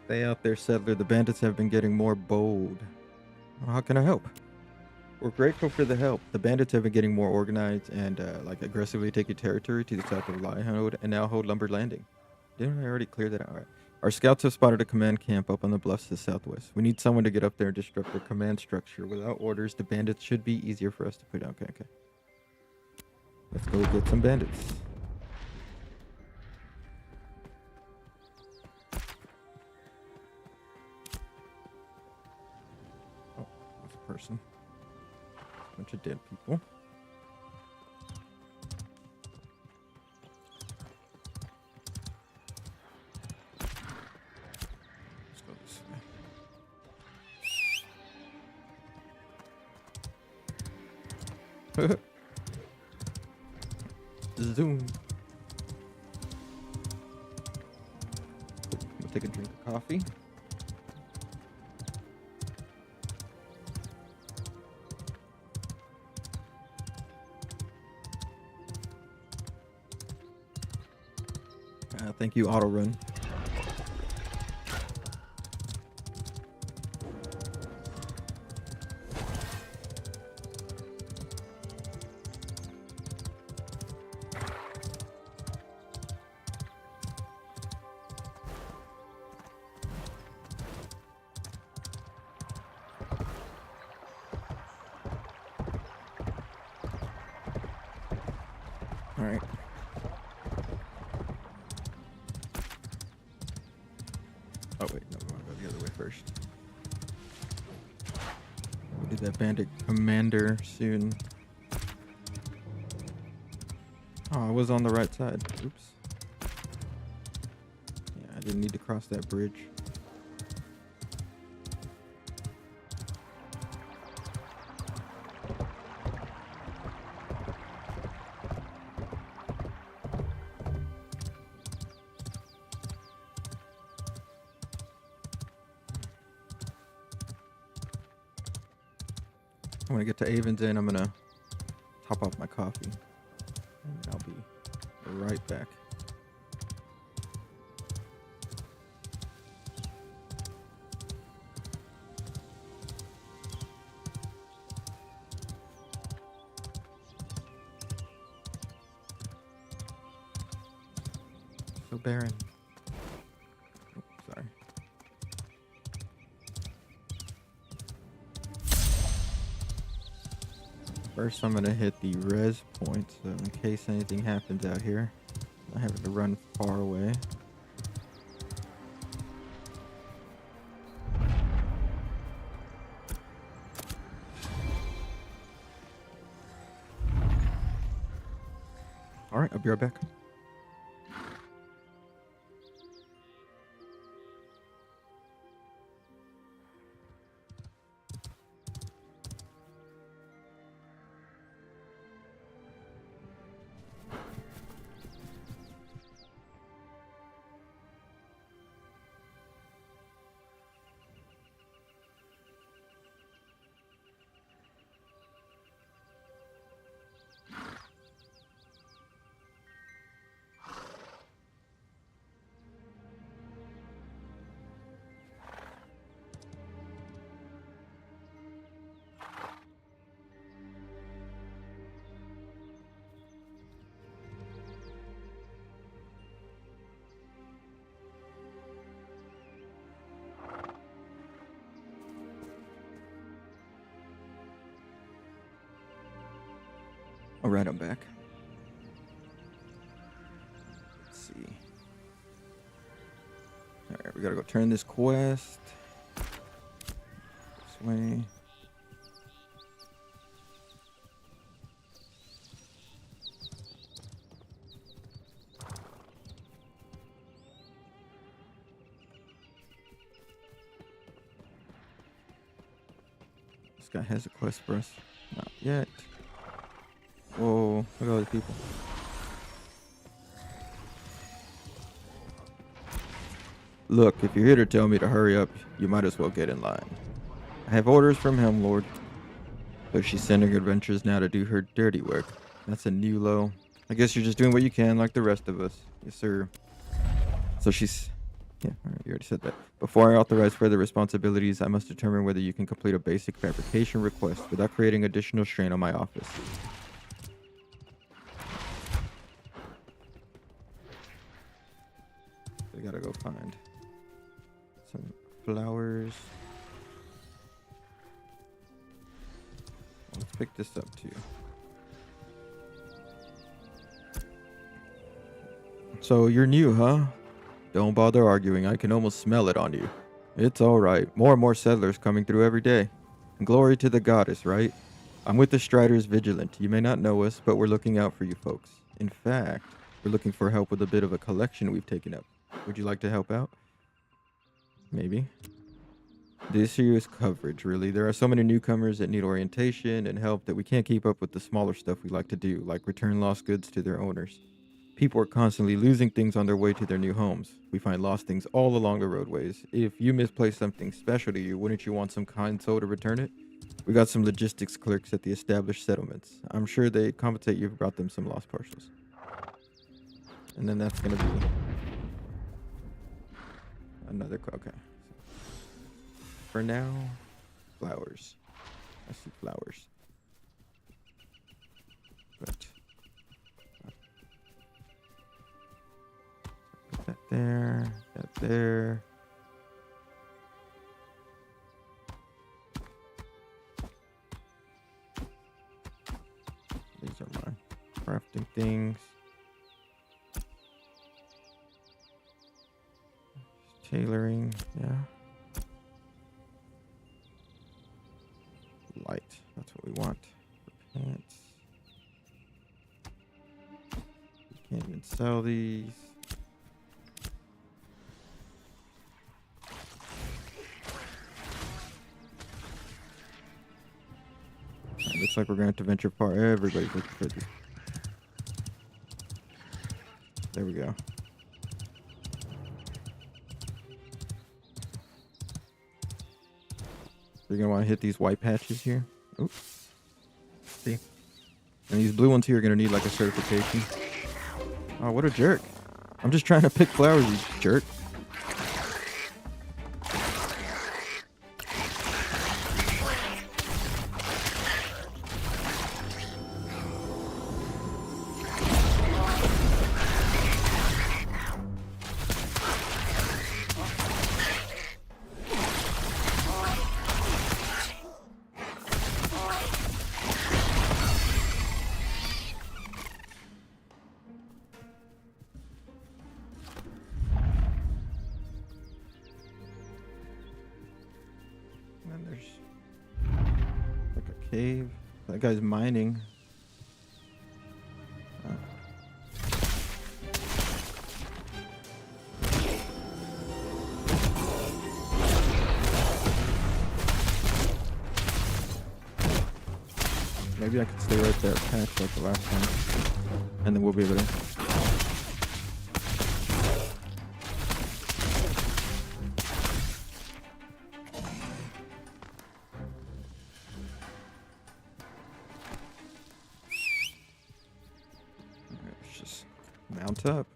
Stay out there, settler. The bandits have been getting more bold. Well, how can I help? We're grateful for the help. The bandits have been getting more organized and like aggressively taking territory to the south of Lionhold and now hold Lumber Landing. Didn't I already clear that out? All right. Our scouts have spotted a command camp up on the bluffs to the southwest. We need someone to get up there and disrupt their command structure. Without orders, the bandits should be easier for us to put down. Okay. Let's go get some bandits. Person. Bunch of dead people. Let's go this way. Zoom. We'll take a drink of coffee. Thank you, auto run. All right. Oh wait, no, we want to go the other way first. We'll do that bandit commander soon. Oh, I was on the right side. Oops. Yeah, I didn't need to cross that bridge. When I get to Avon's Inn, I'm gonna top off my coffee. And I'll be right back. So barren. Oh, sorry. First, I'm gonna hit the res point, so in case anything happens out here, I have to run far away. All right, I'll be right back. All right, I'm back. Let's see. All right, we gotta go turn this quest. This way. This guy has a quest for us. Not yet. Whoa, look at all these people. Look, if you're here to tell me to hurry up, you might as well get in line. I have orders from him, Lord. But she's sending adventurers now to do her dirty work. That's a new low. I guess you're just doing what you can like the rest of us. Yes, sir. So she's... Yeah, all right, you already said that. Before I authorize further responsibilities, I must determine whether you can complete a basic fabrication request without creating additional strain on my office. We gotta go find some flowers. Let's pick this up too. So you're new, huh? Don't bother arguing. I can almost smell it on you. It's all right. More and more settlers coming through every day. Glory to the goddess, right? I'm with the Striders Vigilant. You may not know us, but we're looking out for you folks. In fact, we're looking for help with a bit of a collection we've taken up. Would you like to help out? Maybe. This year's coverage, really. There are so many newcomers that need orientation and help that we can't keep up with the smaller stuff we like to do, like return lost goods to their owners. People are constantly losing things on their way to their new homes. We find lost things all along the roadways. If you misplace something special to you, wouldn't you want some kind soul to return it? We got some logistics clerks at the established settlements. I'm sure they'd compensate you if you brought them some lost parcels. And then that's going to be another. Okay. For now, flowers. I see flowers. But put that there. That there. These are my crafting things. Tailoring, yeah. Light, that's what we want for pants. We can't even sell these. It looks like we're gonna have to venture far. Everybody's looking for these. There we go. You're gonna want to hit these white patches here. Oops. See? And these blue ones here are gonna need like a certification. Oh, what a jerk. I'm just trying to pick flowers, you jerk. And there's like a cave. That guy's mining. Maybe I could stay right there, patch like the last time, and then we'll be able to. Let's just mount up.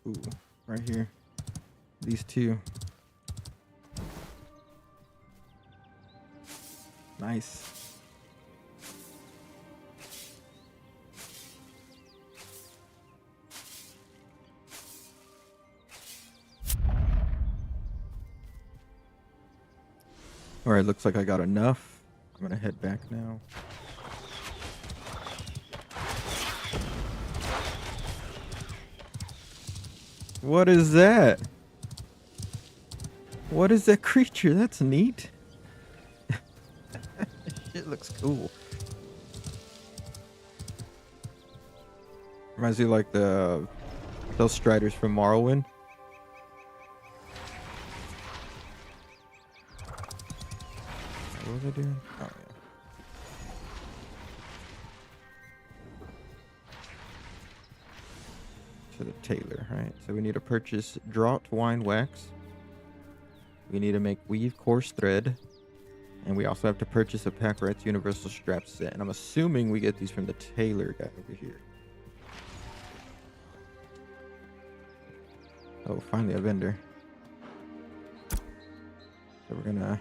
Ooh, right here. These two. Nice. All right, looks like I got enough. I'm gonna head back now. What is that? What is that creature? That's neat. It looks cool. Reminds me of like those striders from Morrowind. What was I doing? Oh yeah. To the tailor, right? So we need to purchase draught wine wax. We need to make weave coarse thread. And we also have to purchase a pack rat's universal strap set. And I'm assuming we get these from the tailor guy over here. Oh, finally a vendor. So we're gonna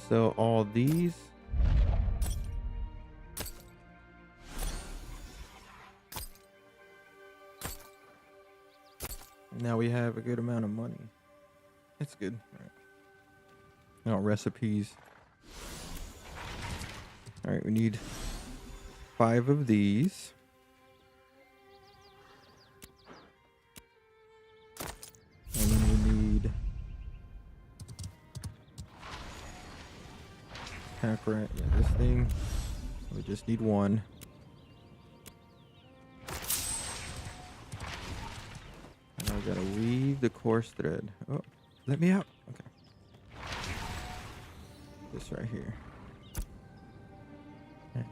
sell all these. Now we have a good amount of money. That's good. All right. Now recipes. All right, we need 5 of these. And then we need pack rat. Yeah, this thing. We just need 1. I gotta weave the coarse thread. Oh, let me out. Okay. This right here.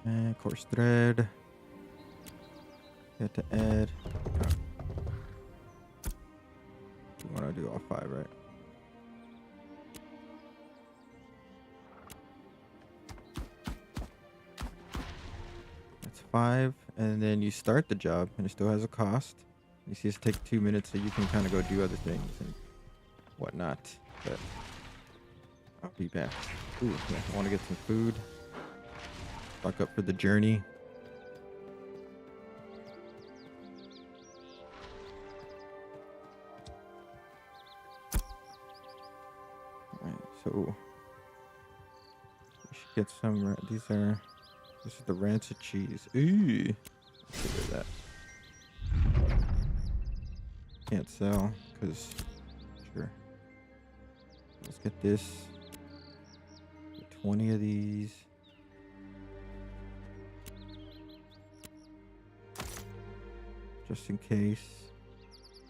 And coarse thread. Got to add. You wanna do all 5, right? 5, and then you start the job, and it still has a cost. You see, it's take 2 minutes, so you can kind of go do other things and whatnot. But I'll be back. Ooh, yeah, I want to get some food. Stock up for the journey. Alright, so we should get some. This is the rancid cheese. Ooh, let's get rid of that. Can't sell because sure. Let's get this. Get 20 of these. Just in case.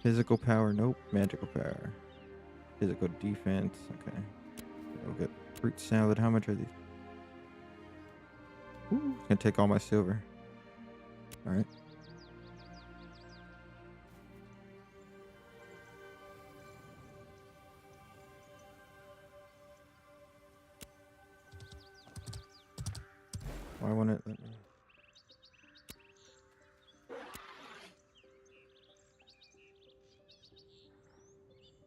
Physical power, nope. Magical power. Physical defense, okay. We'll get fruit salad. How much are these? Ooh, it's gonna take all my silver. Alright. Why won't it let me?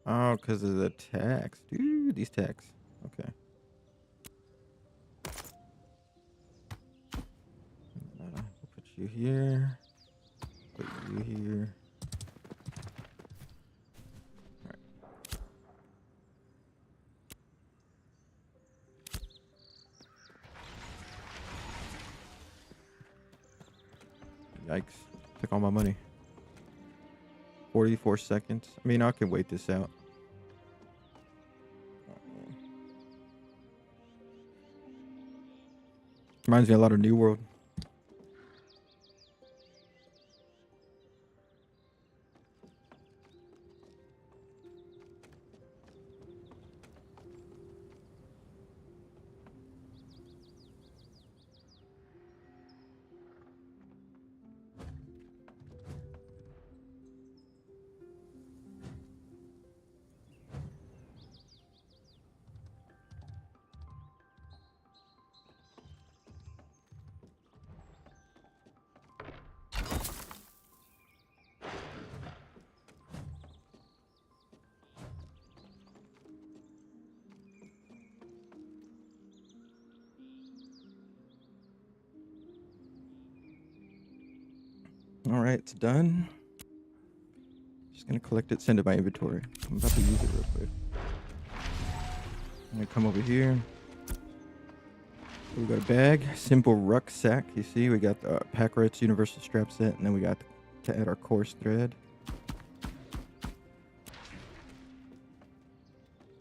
Oh, because of the tax. Dude, these tax. Okay. We'll put you here. Put you here. Alright. Yikes. Took all my money. 44 seconds. I mean, I can wait this out. Reminds me a lot of New World. All right, it's done. Just gonna collect it, send it by inventory. I'm about to use it real quick. I'm gonna come over here. We got a bag, simple rucksack. You see, we got the pack rats universal strap set, and then we got to add our coarse thread.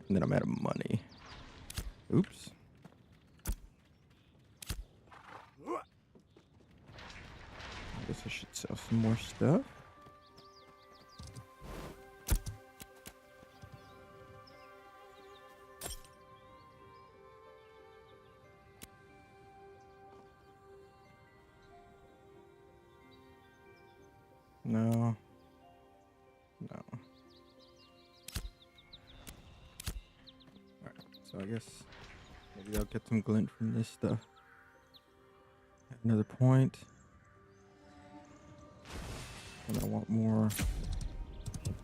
And then I'm out of money. Oops. I guess I should sell some more stuff. No. No. Alright, so I guess maybe I'll get some glint from this stuff. Another point. And I want more of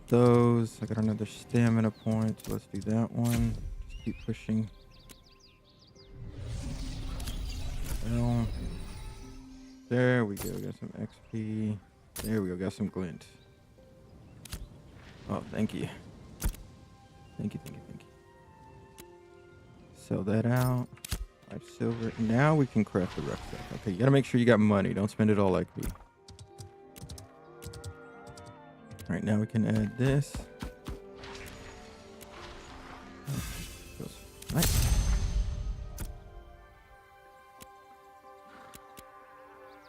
those. I got another stamina point, so let's do that one. Just keep pushing. Well, there we go. Got some XP. There we go. Got some glint. Oh, thank you. Thank you, thank you, thank you. Sell that out. 5 silver. Now we can craft the rucksack. Okay, you gotta make sure you got money. Don't spend it all like me. Alright, now we can add this. Feels nice.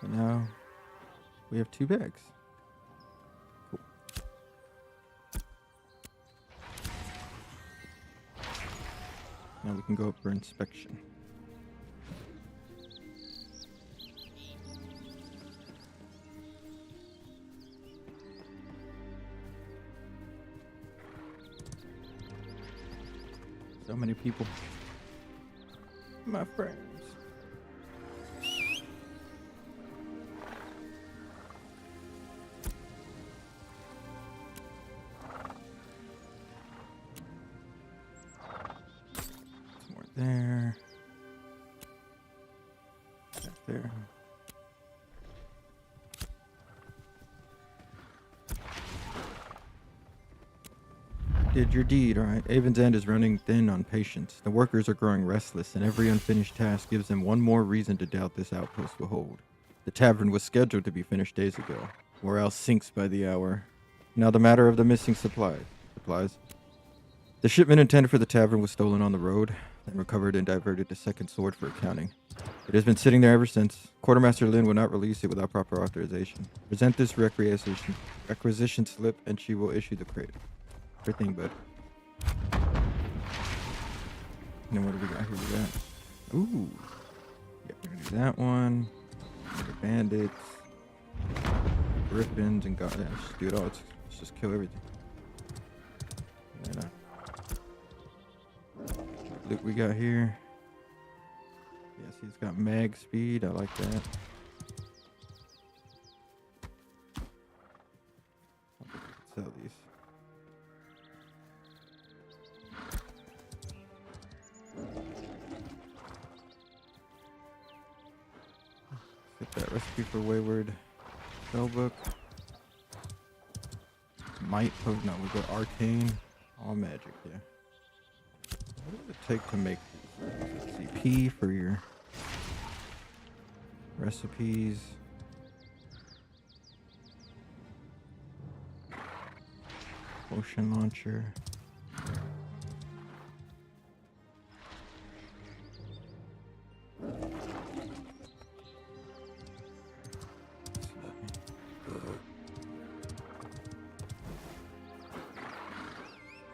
And now we have 2 bags. Cool. Now we can go up for inspection. So many people. My friends. there. Back there. Did your deed, alright. Avon's End is running thin on patience. The workers are growing restless, and every unfinished task gives them one more reason to doubt this outpost will hold. The tavern was scheduled to be finished days ago. Morale sinks by the hour. Now the matter of the missing supplies. The shipment intended for the tavern was stolen on the road, then recovered and diverted to Second Sword for accounting. It has been sitting there ever since. Quartermaster Lin will not release it without proper authorization. Present this requisition slip, and she will issue the crate. Sure thing, bud. And then what do we got here? We got... Ooh. Yeah, we're gonna do that one. The bandits. Griffins and god. Yeah, let's just do it all. Let's just kill everything. And, look, we got here. Yes, he's got mag speed. I like that. I think we can sell these. Get that recipe for Wayward Spellbook. Might poke. No, we got Arcane. All magic, yeah. What does it take to make these? Let's see. P for your recipes. Potion launcher.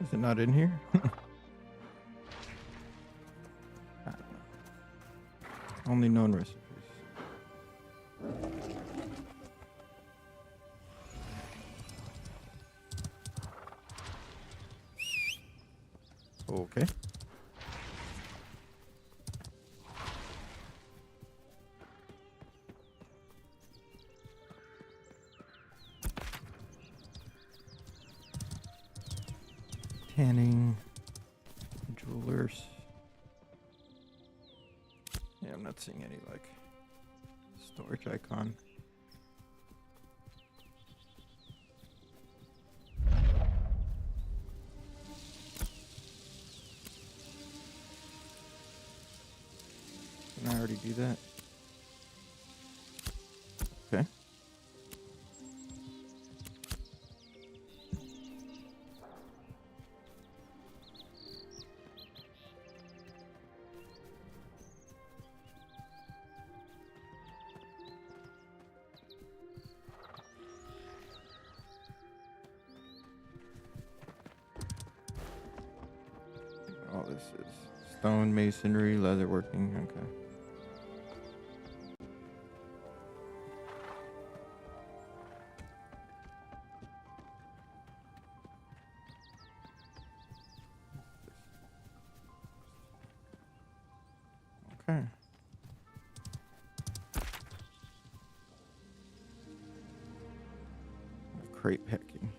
Is it not in here? Only known recipes. Okay. Tanning, jewelers. Yeah, I'm not seeing any like storage icon. Can I already do that? Okay. All this is stone masonry, leatherworking. Okay. Okay. Crate packing.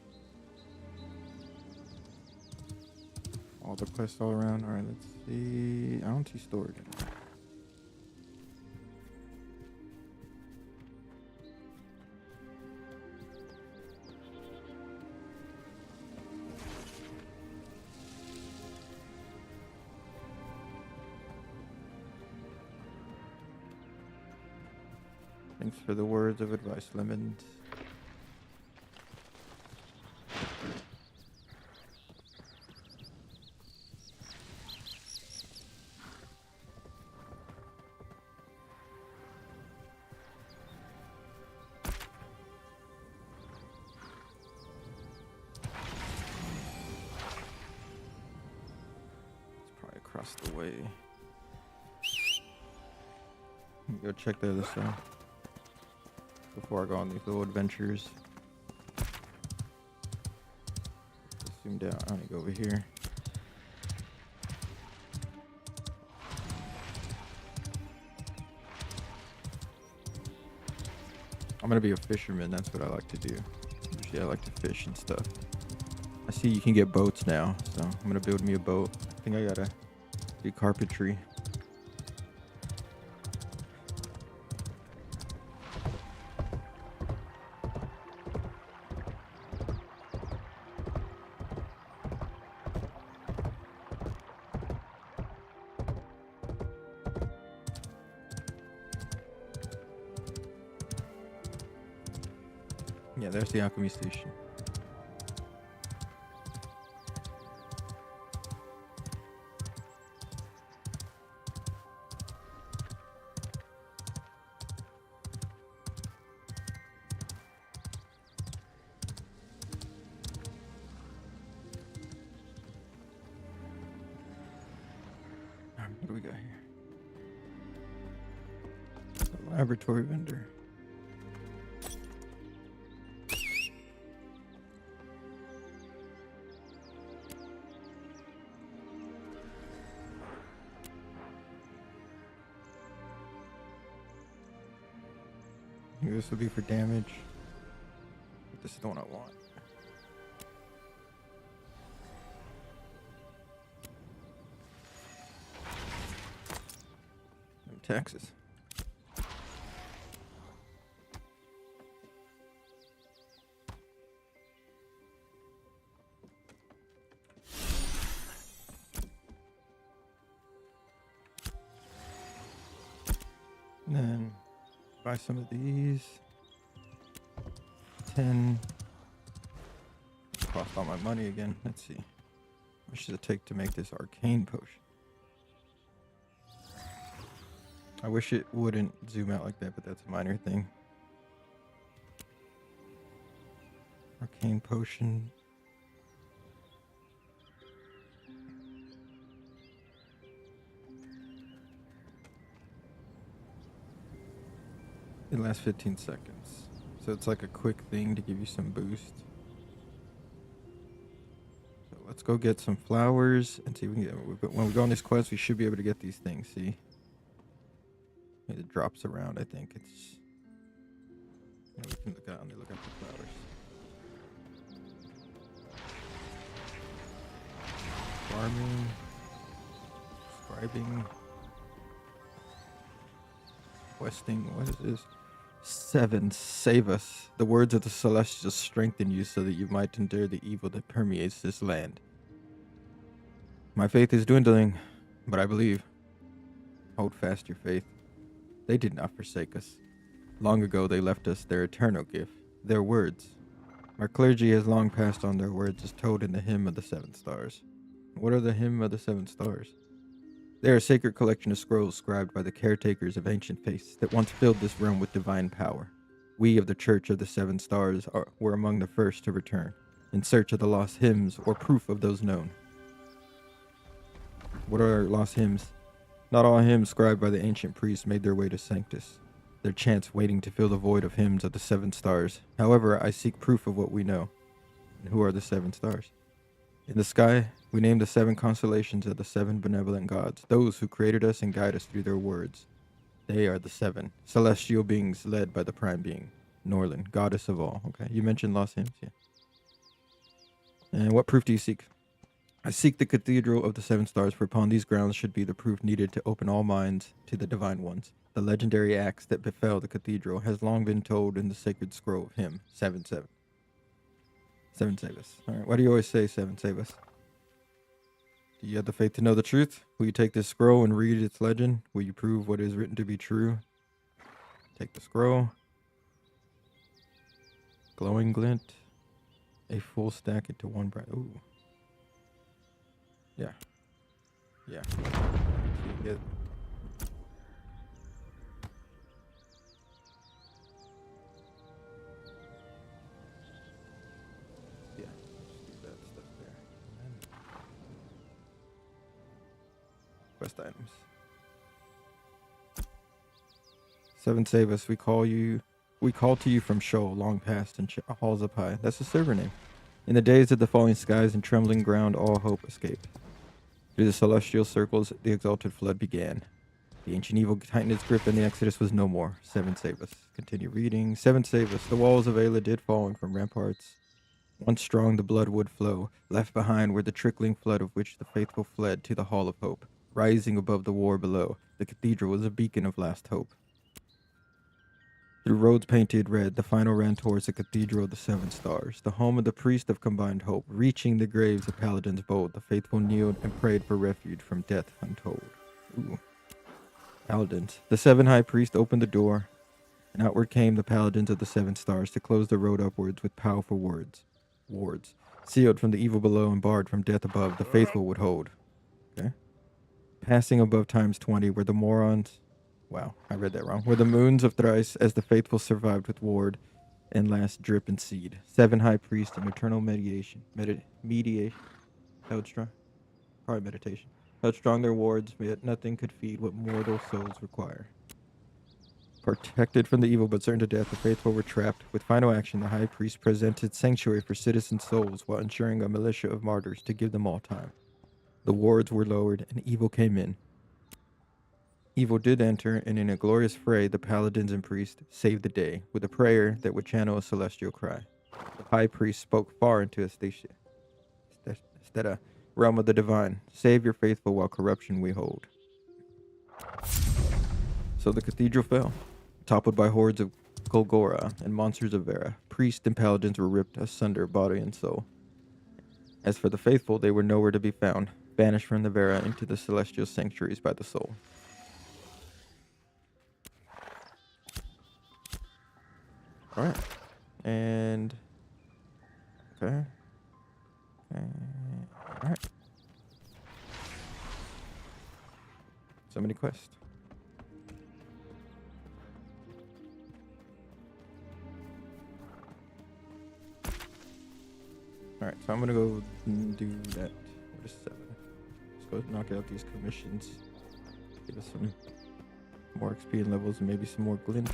All the quests all around. All right, let's see. I don't see storage. Thanks for the words of advice, Lemons. Across the way. Go check the other side before I go on these little adventures. Zoomed out. I want to go over here. I'm gonna be a fisherman. That's what I like to do. Usually I like to fish and stuff. I see you can get boats now, so I'm gonna build me a boat. I think I gotta be carpentry. Yeah, there's the alchemy station. What do we got here? The laboratory vendor. This will be for damage. But this is the one I want. No taxes. And then buy some of these. 10. Cost all my money again. Let's see. How much does it take to make this arcane potion? I wish it wouldn't zoom out like that, but that's a minor thing. Arcane potion. It lasts 15 seconds. So it's like a quick thing to give you some boost. So let's go get some flowers and see if we can get, when we go on this quest, we should be able to get these things, see? It drops around, I think. It's... Yeah, we can look out and look at the flowers. Farming. Scribing. Questing. What is this? 7. Save us. The words of the Celestials strengthen you so that you might endure the evil that permeates this land. My faith is dwindling, but I believe. Hold fast your faith. They did not forsake us. Long ago they left us their eternal gift, their words. Our clergy has long passed on their words as told in the Hymn of the Seven Stars. What are the Hymn of the Seven Stars? They are a sacred collection of scrolls scribed by the caretakers of ancient faiths that once filled this realm with divine power. We of the Church of the Seven Stars were among the first to return, in search of the lost hymns or proof of those known. What are lost hymns? Not all hymns scribed by the ancient priests made their way to Sanctus, their chants waiting to fill the void of hymns of the Seven Stars. However, I seek proof of what we know. And who are the Seven Stars? In the sky, we name the 7 constellations of the 7 benevolent gods, those who created us and guide us through their words. They are the 7 celestial beings led by the prime being, Norlin, goddess of all. Okay, you mentioned lost hymns, yeah. And what proof do you seek? I seek the Cathedral of the Seven Stars, for upon these grounds should be the proof needed to open all minds to the divine ones. The legendary acts that befell the cathedral has long been told in the sacred scroll of hymn 7-7. 7 save us. All right, why do you always say 7 save us? Do you have the faith to know the truth? Will you take this scroll and read its legend? Will you prove what is written to be true? Take the scroll. Glowing glint. A full stack into one bright. Ooh. Yeah. Yeah. So you get... Yeah. Just leave that stuff there. And then... Quest items. 7 save us. We call to you from Sheol, long past, and halls up high. That's the server name. In the days of the falling skies and trembling ground, all hope escaped. Through the celestial circles, the exalted flood began. The ancient evil tightened its grip, and the exodus was no more. 7 save us. Continue reading. 7 save us. The walls of Ayla did fall from ramparts. Once strong, the blood would flow. Left behind were the trickling flood of which the faithful fled to the hall of hope. Rising above the war below, the cathedral was a beacon of last hope. Through roads painted red, the final ran towards the Cathedral of the Seven Stars, the home of the priest of combined hope. Reaching the graves of paladins bold, the faithful kneeled and prayed for refuge from death untold. Ooh. Paladins. The seven high priests opened the door, and outward came the paladins of the Seven Stars to close the road upwards with powerful wards. Sealed from the evil below and barred from death above, the faithful would hold. Okay. Passing above times 20, where the morons... Wow, I read that wrong. Where the moons of thrice, as the faithful survived with ward and last drip and seed. Seven high priests and eternal mediation. Mediation. Held strong. Probably meditation. Held strong their wards, yet nothing could feed what mortal souls require. Protected from the evil but certain to death, the faithful were trapped. With final action, the high priest presented sanctuary for citizen souls while ensuring a militia of martyrs to give them all time. The wards were lowered and evil came in. Evil did enter, and in a glorious fray, the paladins and priests saved the day with a prayer that would channel a celestial cry. The high priest spoke far into a realm of the divine. Save your faithful while corruption we hold. So the cathedral fell, toppled by hordes of Golgora and monsters of Vera. Priests and paladins were ripped asunder, body and soul. As for the faithful, they were nowhere to be found, banished from the Vera into the celestial sanctuaries by the soul. All right, and okay, all right. So many quests. All right, so I'm gonna go do that. What is 7? Let's go knock out these commissions. Give us some more XP and levels, and maybe some more glint.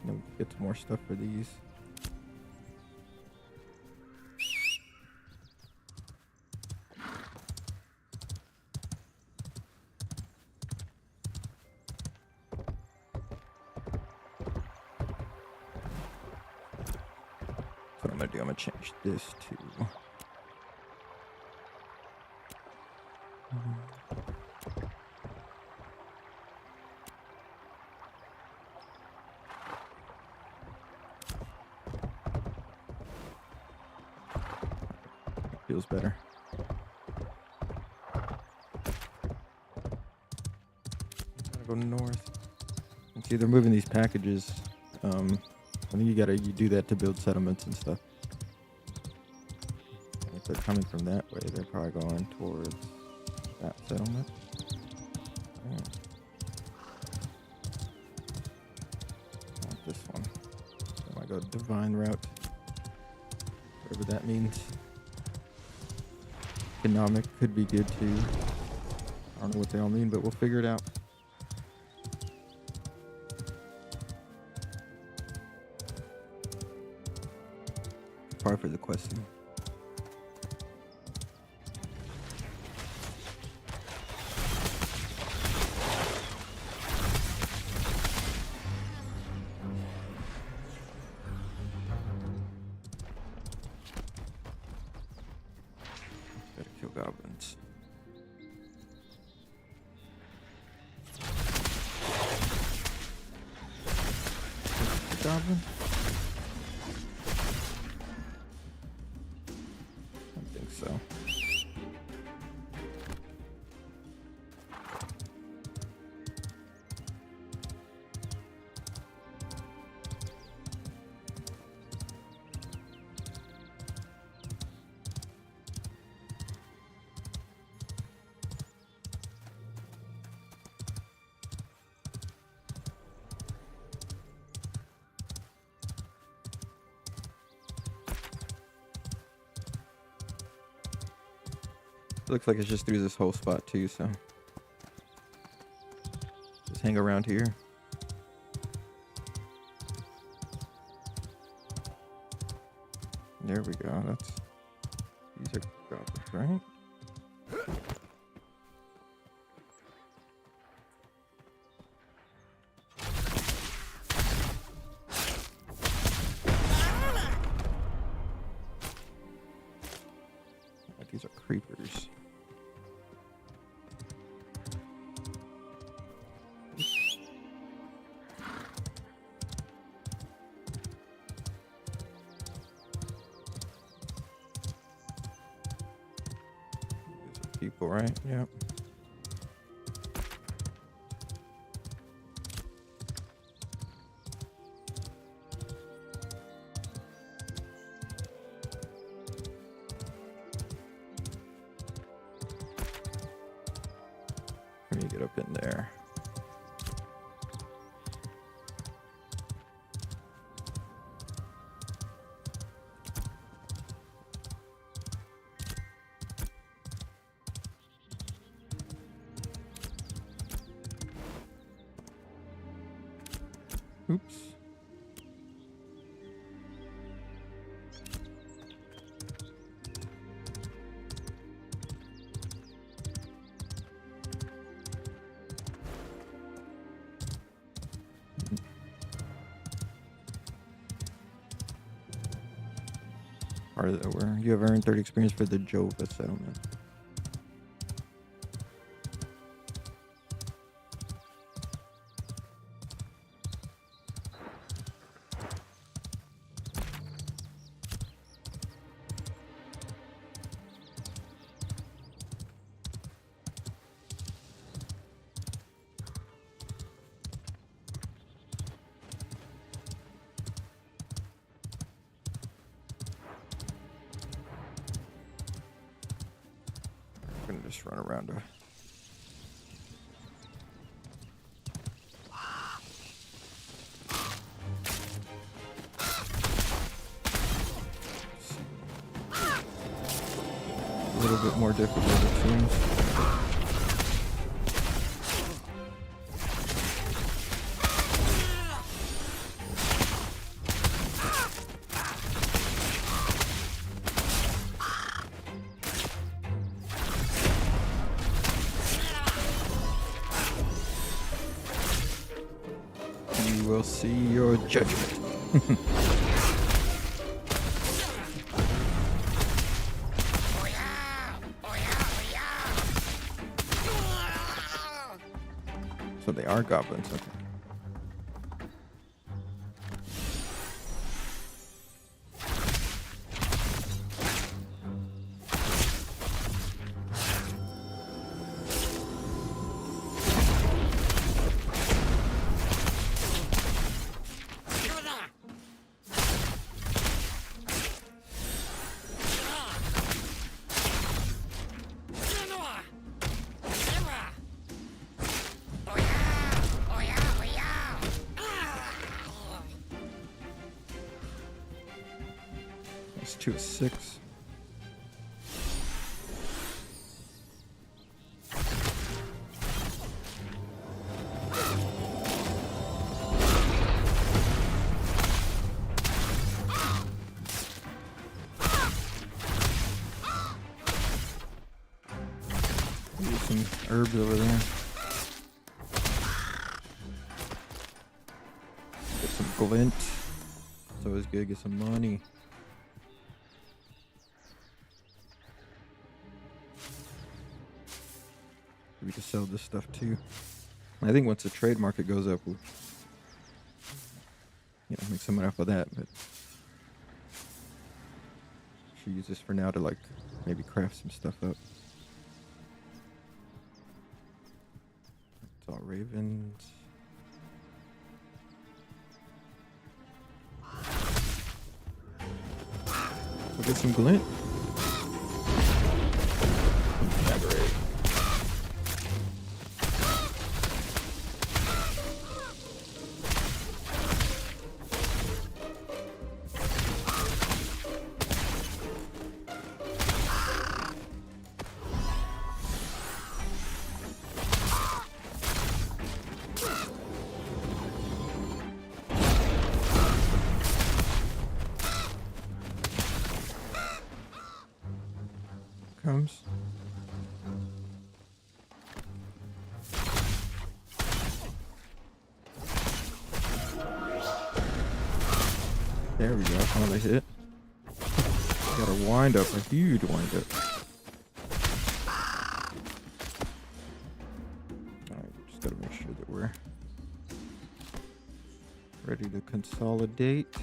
We'll get some more stuff for these. What I'm gonna do, I'm gonna change this to feels better. Gotta go north. And see, they're moving these packages. I think you do that to build settlements and stuff. And if they're coming from that way, they're probably going towards that settlement. Not this one. I might go divine route. Whatever that means. Economic could be good too. I don't know what they all mean, but we'll figure it out. Probably for the questing. Gotta kill goblins. Goblin? I don't think so. Looks like it's just through this whole spot too, so just hang around here. There we go. These are goblins, right? people, right? Yep. Let me get up in there. Oops. Or where you have earned 30 experience for the Jova settlement. I'm gonna just run around her. A little bit more difficult, it seems. You will see your judgment. So they are goblins, okay. That's 2 of 6. Use some herbs over there. Get some glint. It's always good to get some money. We can sell this stuff too. I think once the trade market goes up, we'll make some money off of that. But should use this for now to like maybe craft some stuff up. It's all ravens. We'll get some glint. Yeah, great. Comes. There we go. Finally hit. Got a wind up, a huge wind up. Alright, just gotta make sure that we're ready to consolidate.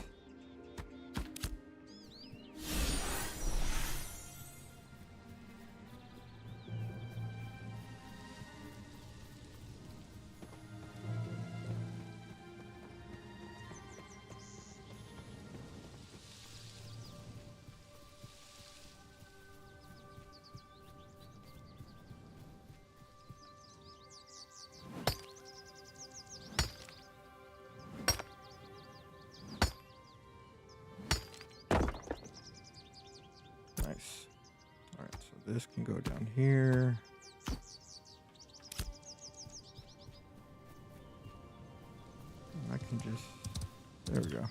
this can go down here. And I can just, there we go.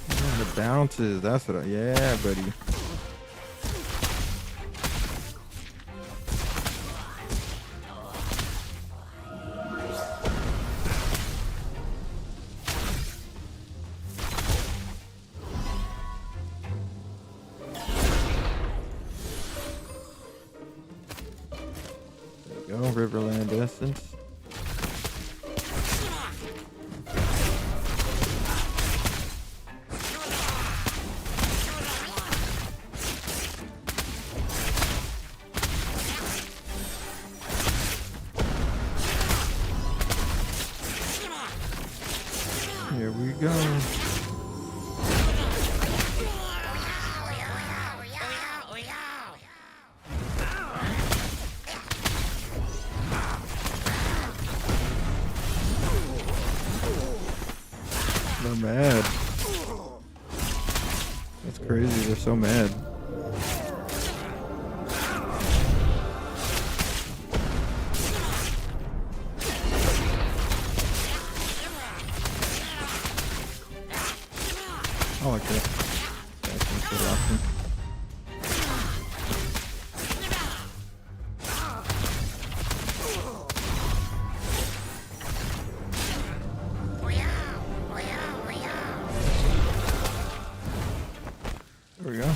Yeah, the bounces, that's what yeah, buddy. Riverland Essence. Here we go. They're mad. That's crazy. They're so mad. I like that. That's a good option. There we go.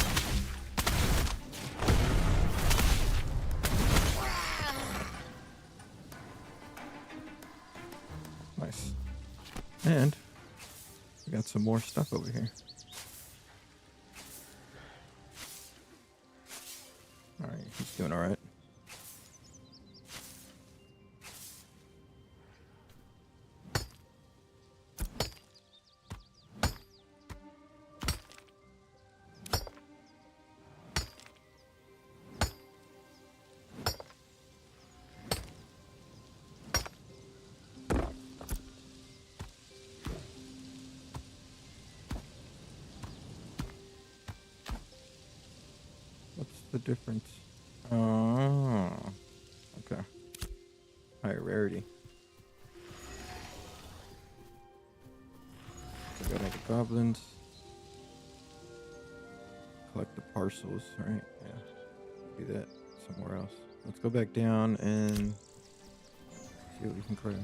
Nice. And we got some more stuff over here. Alright, he's doing alright. What's the difference? Oh, okay. Higher rarity. I got all the goblins. Collect the parcels, right? Yeah. Do that somewhere else. Let's go back down and see what we can craft.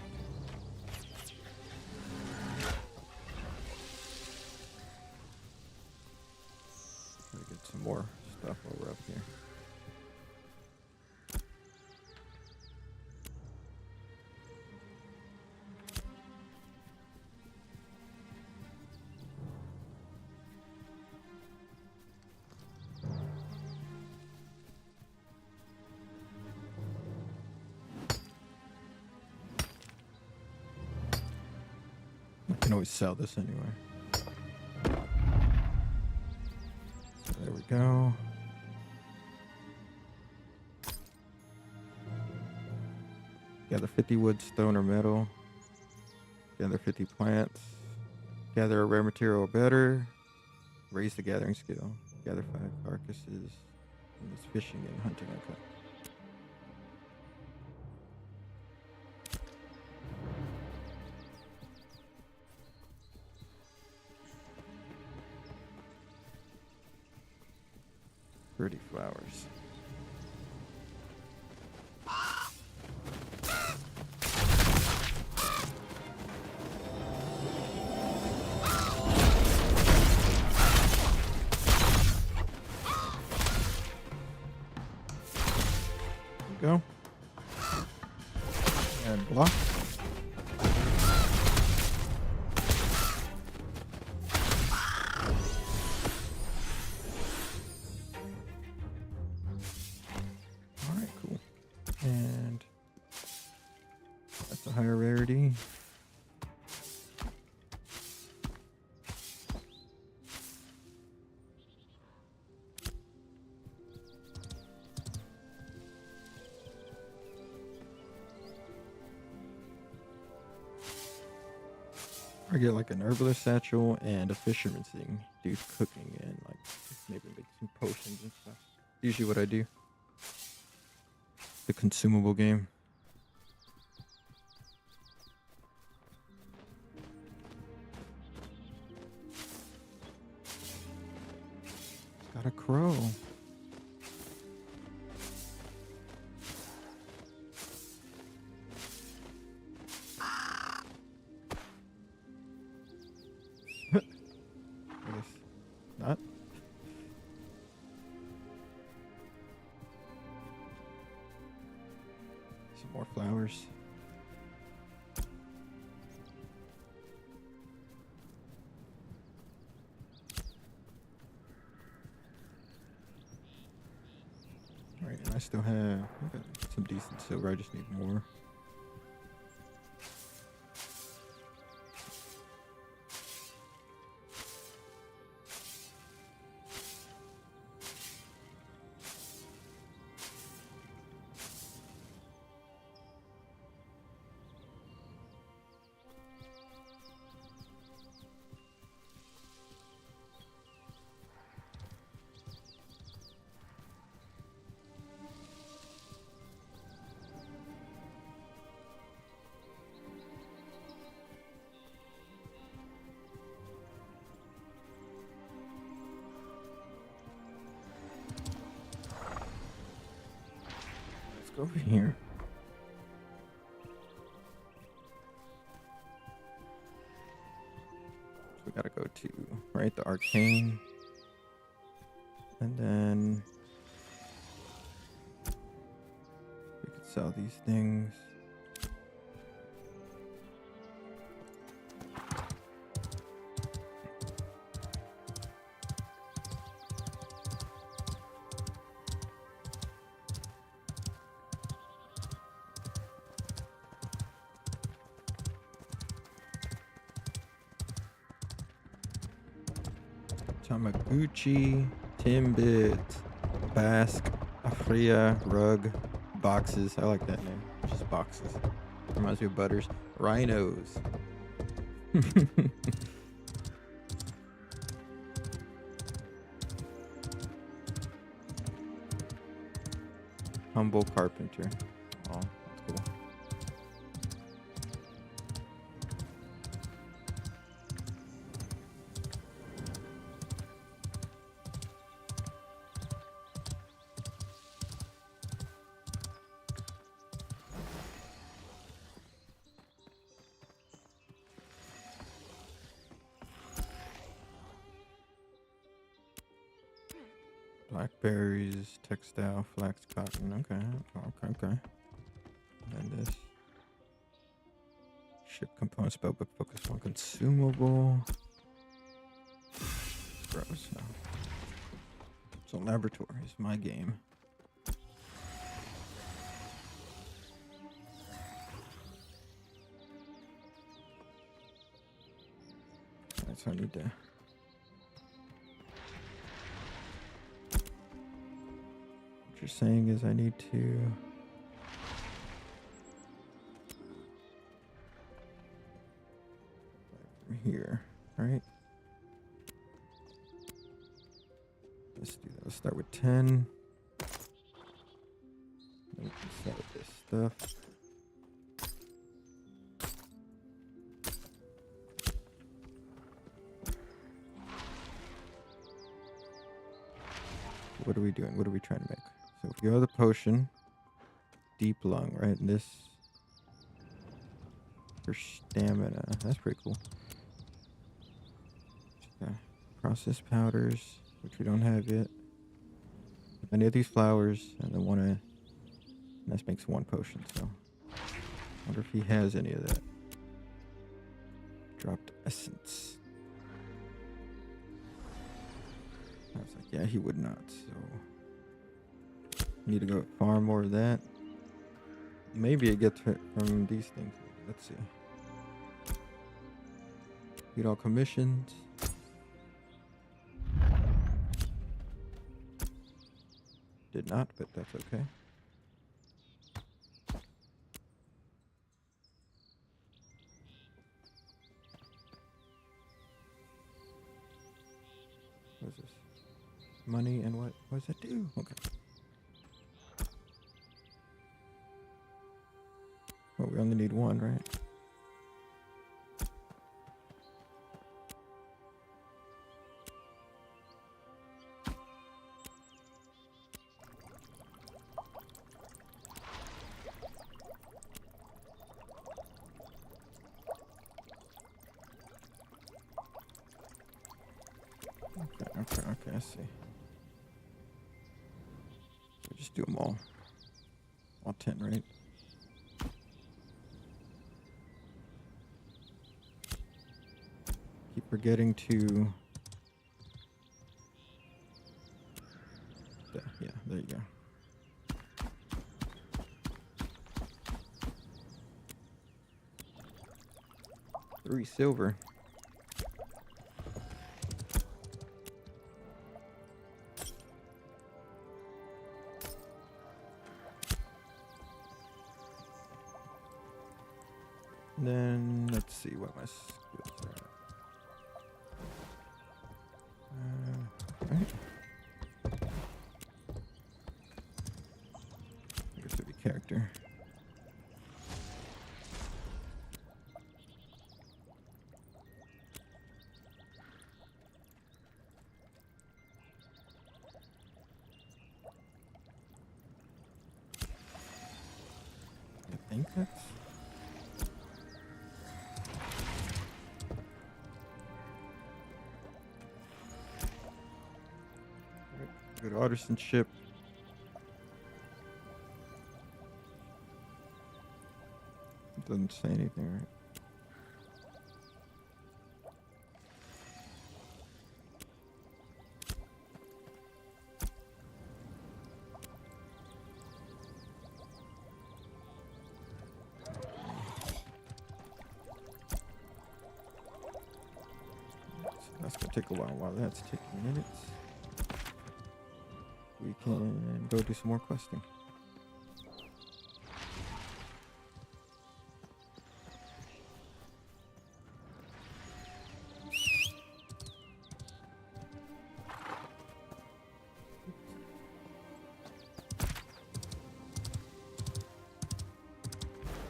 Try to get some more stuff while we're up here. I can always sell this anyway. So there we go. Gather 50 wood, stone, or metal. Gather 50 plants. Gather a rare material or better. Raise the gathering skill. Gather 5 carcasses. And it's fishing and hunting. Okay. Pretty flowers. Go. And block. Alright, cool. And that's a higher rarity. I get like an herbalist satchel and a fisherman's thing. Do cooking and like maybe make some potions and stuff. Usually what I do. The consumable game. Got a crow. I guess not. Some more flowers. Alright, and I still have some decent silver. I just need more. Go over here. So we gotta go to, right, the arcane. And then we could sell these things. Tamaguchi, Timbit, Basque, Afria, Rug, Boxes. I like that name. Just boxes. Reminds me of Butters. Rhinos. Humble Carpenter. Oh, that's cool. Blackberries, textile, flax, cotton. Okay. And this ship components, but focus on consumable. Gross. No. So laboratory is my game. Alright, so I need to. You're saying is I need to from here, right? Let's do that. Let's start with 10. Then we can start with this stuff. What are we doing? What are we trying to make? So if you go to the potion, deep lung, right? And this for stamina. That's pretty cool. Okay. Process powders, which we don't have yet. Any of these flowers, and then and this makes one potion. So, I wonder if he has any of that. Dropped essence. I was like, yeah, he would not. So. Need to go farm more of that. Maybe it gets from these things. Let's see. Get all commissions. Did not, but that's okay. Money and what does that do? Okay. Well, we only need one, right? Okay, I see. So just do them all 10, right? Keep forgetting to... Yeah, there you go. $3 silver. Then let's see what my skills are. Right. Here's the character. I think that's... Go to artisanship. It doesn't say anything, right? So that's gonna take a while. While that's taking minutes, we can go do some more questing.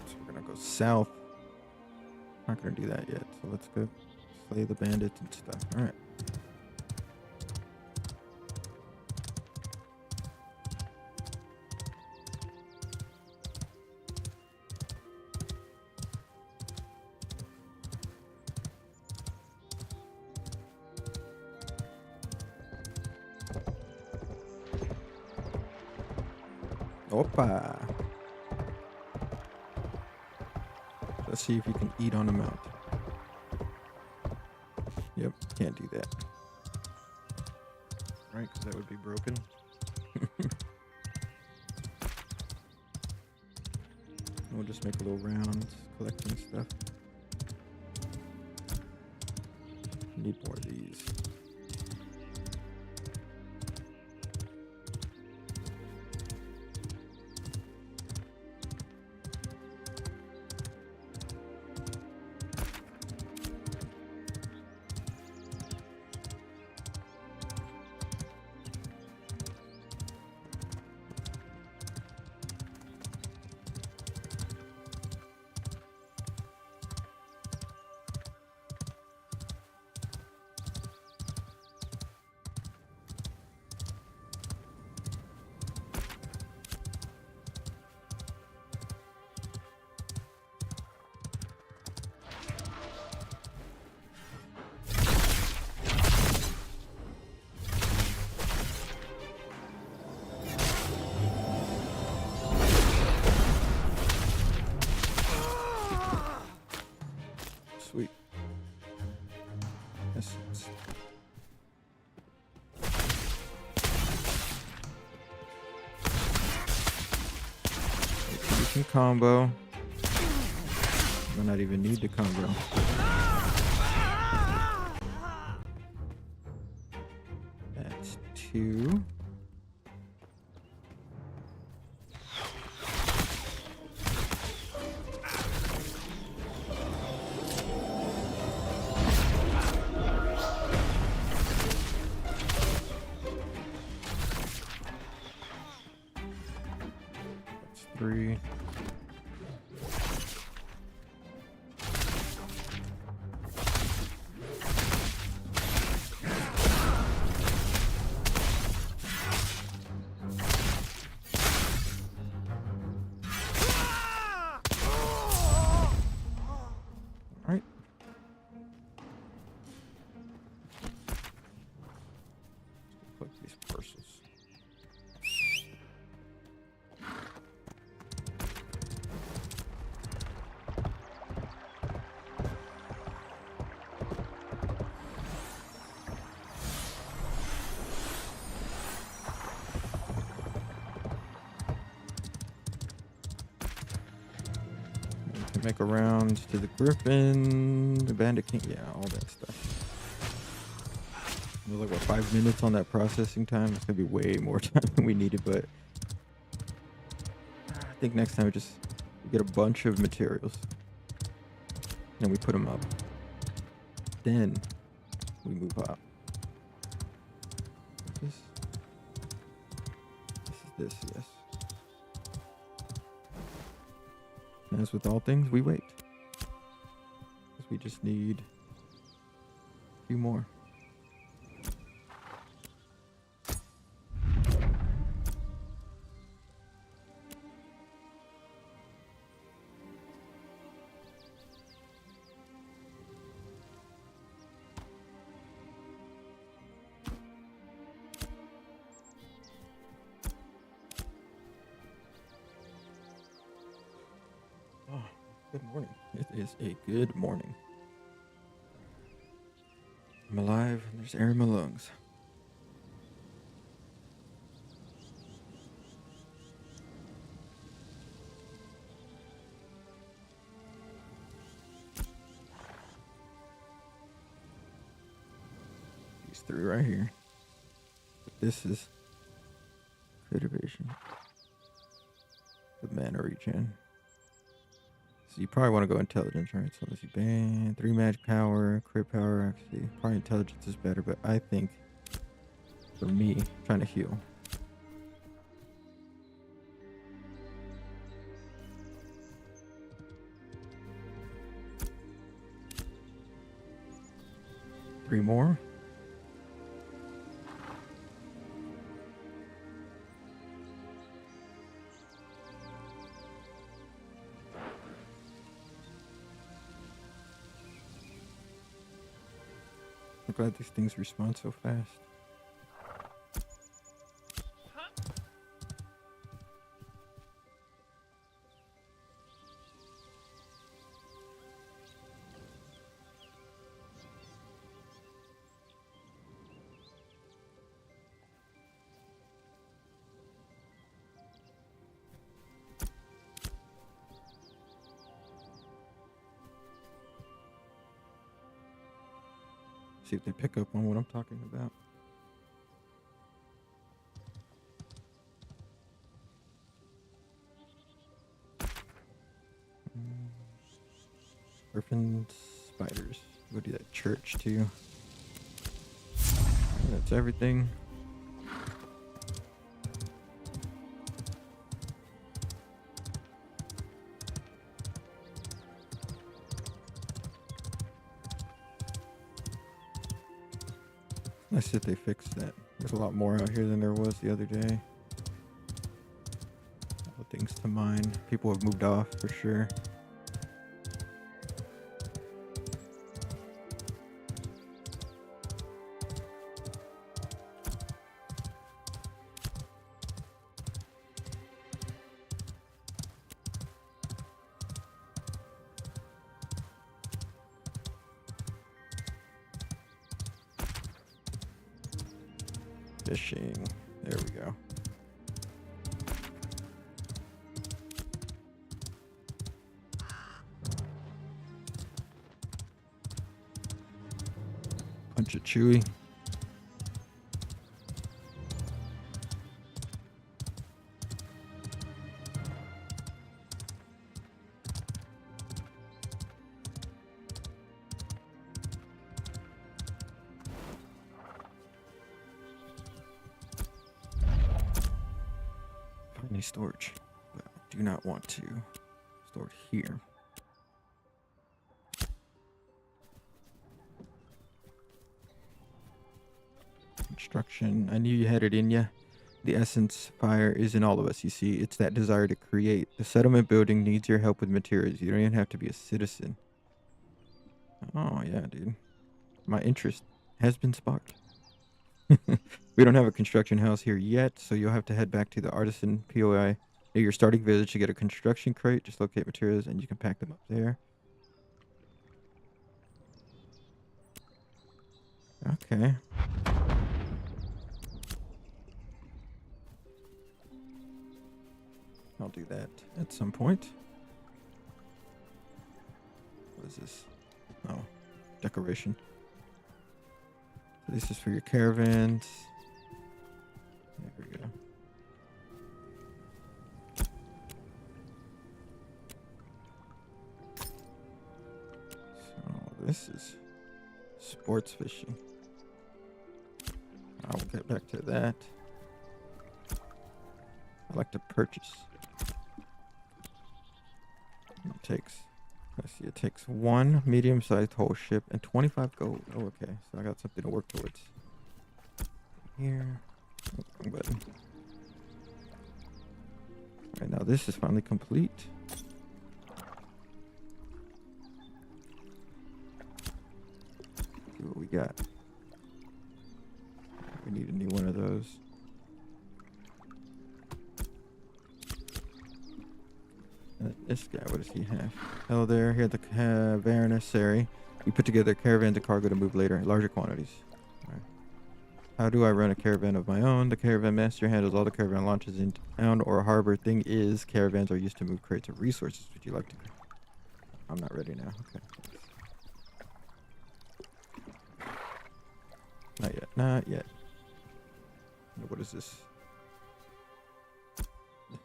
So we're gonna go south. Not gonna do that yet, so let's go slay the bandits and stuff. All right. Opa. Let's see if you can eat on a mount. Yep, can't do that. Right, because that would be broken. We'll just make a little rounds, collecting stuff. Need more of these. Sweet. Essence. You can combo. Might not even need to combo. That's 2. 3. Alright. Put these parcels. Make a round to the Griffin, the Bandit King, yeah, all that stuff. We're like, what, 5 minutes on that processing time? It's gonna be way more time than we needed, but I think next time we get a bunch of materials and we put them up. Then we move up. This is this, yes. As with all things, we wait. Because we just need a few more. Good morning. It is a good morning. I'm alive and there's air in my lungs. These 3 right here. But this is cultivation. The mana regen. So you probably want to go intelligence, right? So let's see, ban 3 magic power, crit power. Actually, probably intelligence is better, but I think for me, trying to heal. Three more. I'm glad these things respond so fast. See if they pick up on what I'm talking about. Griffin spiders. Go do that church too. That's everything. Nice that they fixed that. There's a lot more out here than there was the other day. All things to mine. People have moved off for sure. Fishing. There we go. Punch it chewy. Any storage. do not want to store it here. Construction. I knew you had it in ya. The essence fire is in all of us, you see. It's that desire to create. The settlement building needs your help with materials. You don't even have to be a citizen. Oh, yeah, dude. My interest has been sparked. We don't have a construction house here yet, so you'll have to head back to the artisan POI near your starting village to get a construction crate. Just locate materials and you can pack them up there. Okay. I'll do that at some point. What is this? Oh, decoration. So this is for your caravans. There we go. So this is sports fishing. I'll get back to that. I like to purchase. It takes, let's see, it takes 1 medium-sized whole ship and 25 gold. Oh, okay. So I got something to work towards. Here. Oh, wrong button. Alright, now this is finally complete. See what we got. We need a new one of those. This guy, what does he have? Hello there, here at the Caravanserai. We put together caravans and cargo to move later in larger quantities. Right. How do I run a caravan of my own? The caravan master handles all the caravan launches in town or harbor. Thing is, caravans are used to move crates of resources. Would you like to? I'm not ready now. Okay. Not yet. Not yet. What is this?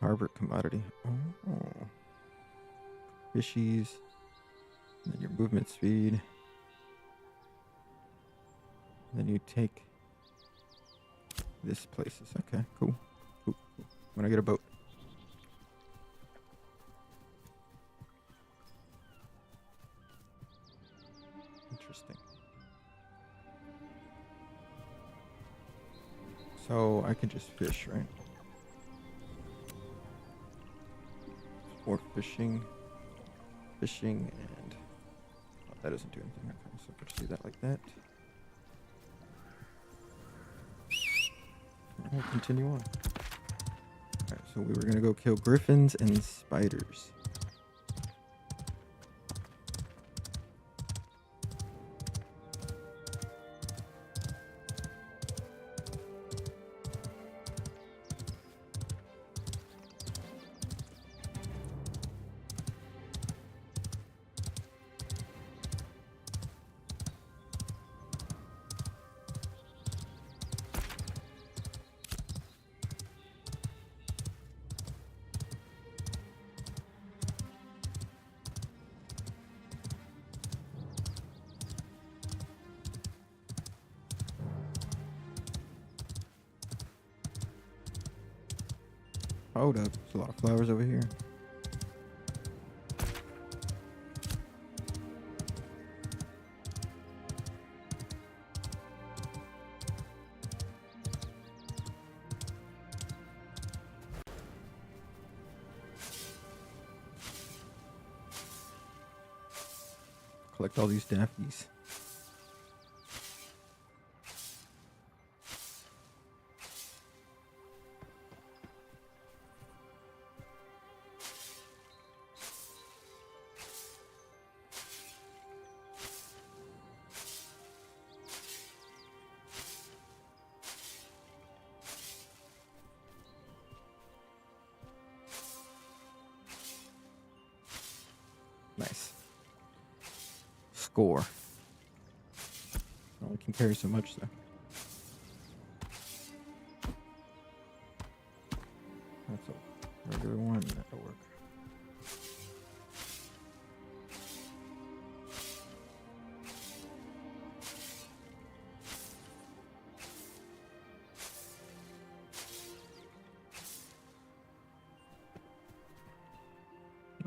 Harbor commodity. Oh. Fishies. And then your movement speed. And then you take this places. Okay, cool. Cool. When I get a boat. Interesting. So I can just fish, right? Or fishing, and oh, that doesn't do anything. Okay, so let's do that like that. And we'll continue on. Alright, so we were gonna go kill griffins and spiders. Hold up, there's a lot of flowers over here. Collect all these daphies. Nice. Score. Oh, we can carry so much though. That's a regular one. That'll work.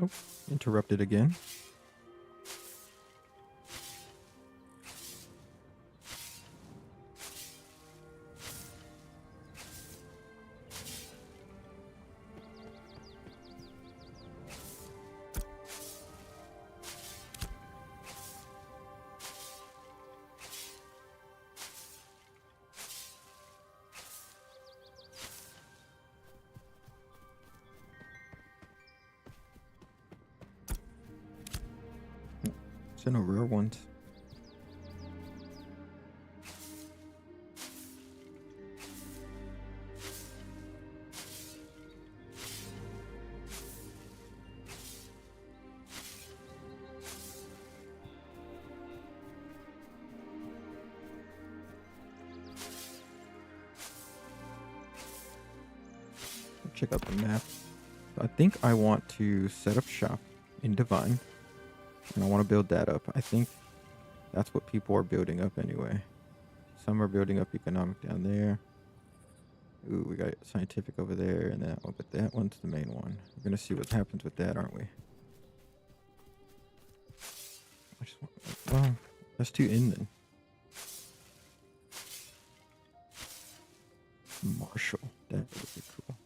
Oh, interrupted again. Is there no rare ones? Check out the map. I think I want to set up shop in Divine, and I want to build that up. I think that's what people are building up anyway. Some are building up economic down there. Ooh, we got scientific over there and that one, but that one's the main one. We're gonna see what happens with that, aren't we? Well, let's do in then. Marshall, that would be cool.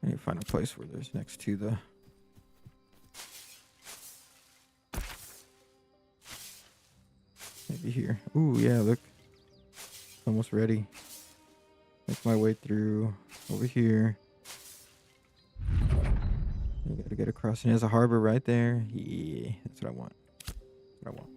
I need to find a place where there's next to the... Maybe here. Ooh, yeah, look. Almost ready. Make my way through over here. You gotta get across. And there's a harbor right there. Yeah, that's what I want. That's what I want.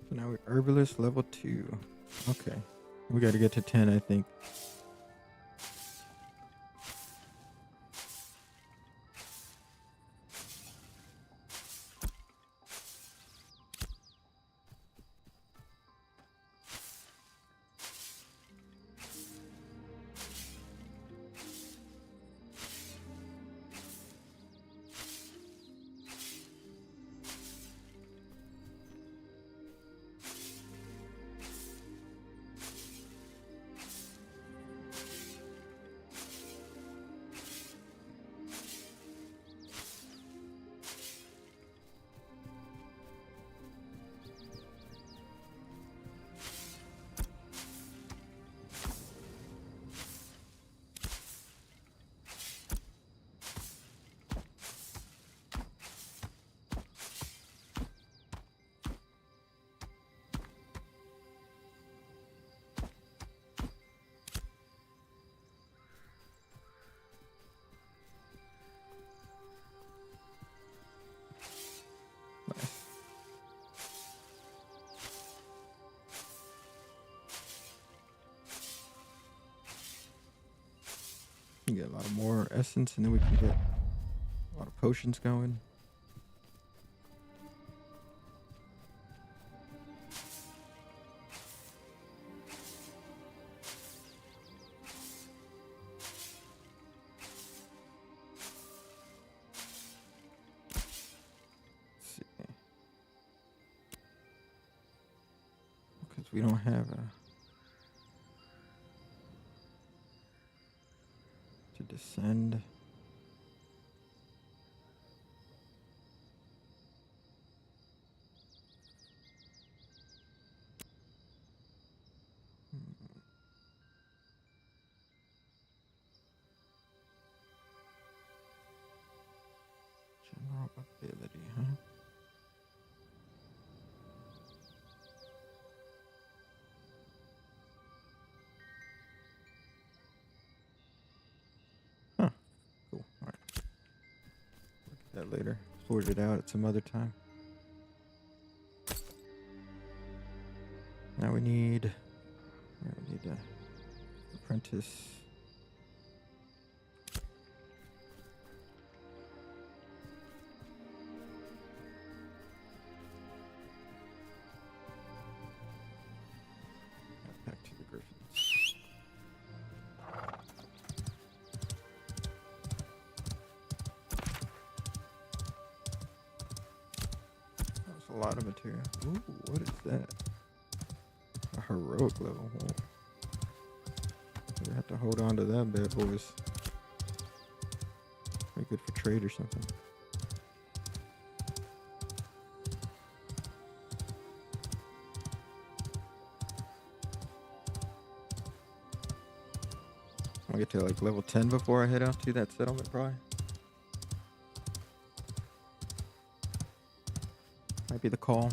So now we're herbalist level 2. Okay. We gotta get to 10, I think. You get a lot of more essence, and then we can get a lot of potions going. Let's see. Because we don't have a... to descend. General ability, huh? Huh. Cool. All right. Look at that later. Sort it out at some other time. Now we need apprentice. That's a lot of material. Ooh, what is that? A heroic level. Whoa. We have to hold on to that bad boys. Very good for trade or something. I'll get to like level 10 before I head out to that settlement, probably. Might be the call.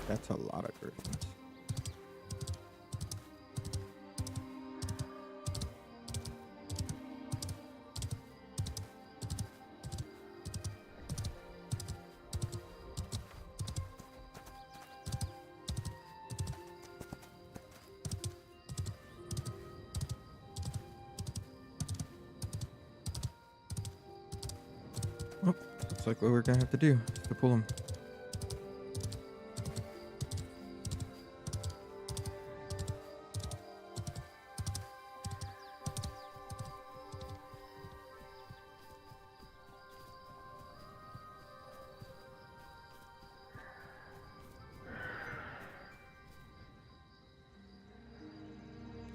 That's a lot of griffins. Oh, looks like what we're gonna have to do is to pull them.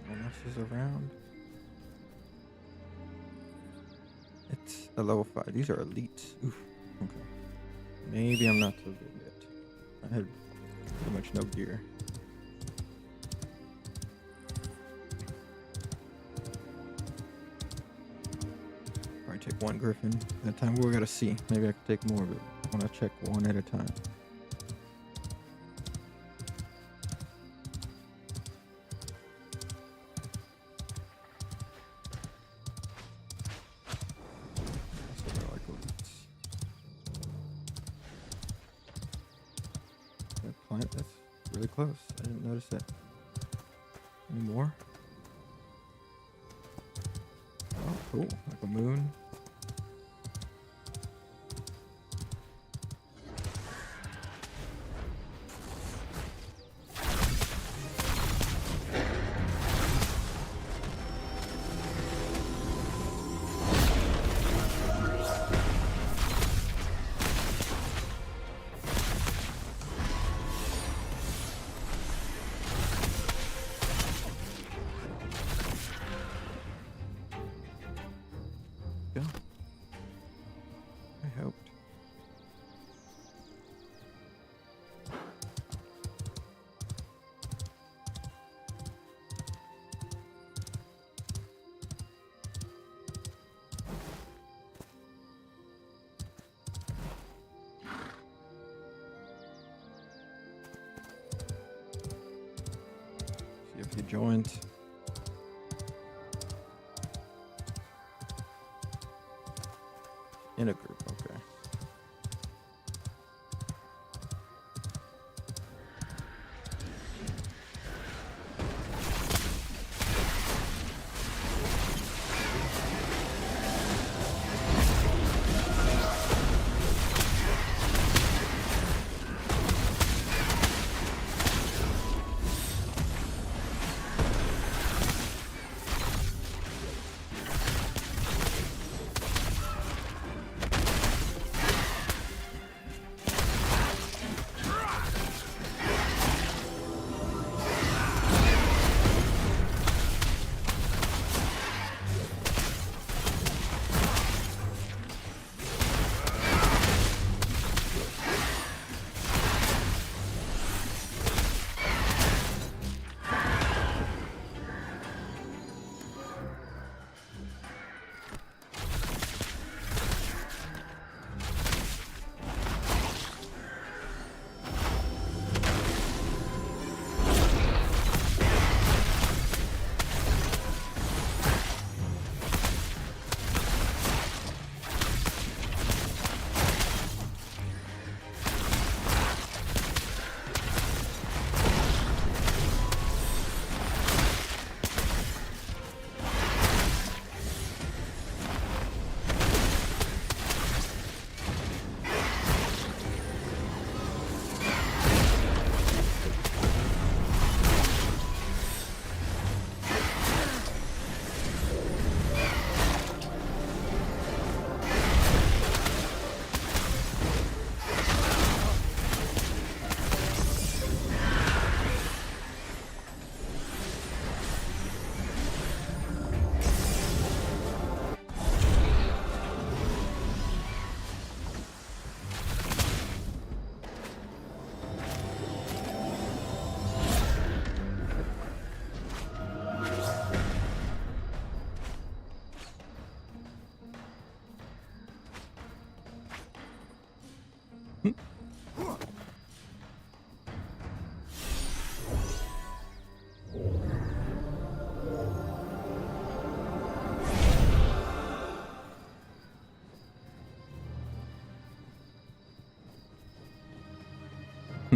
No one else is around. It's a level 5. These are elites. Oof. Okay. Maybe I'm not so good yet. I had pretty much no gear. Probably take one griffin at a time. We gotta see. Maybe I could take more, but I want to check one at a time. That's really close. I didn't notice that. Any more? Oh, cool. Like a moon. Go. I hoped. See if you joined. In a group, okay.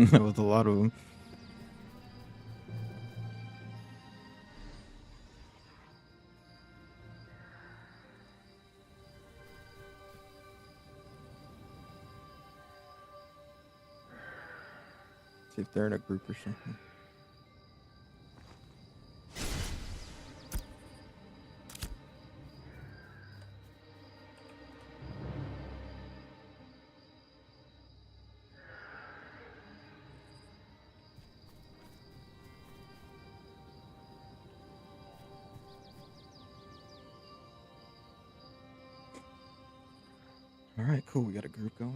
That was a lot of them. See if they're in a group or something. All right, cool. We got a group going.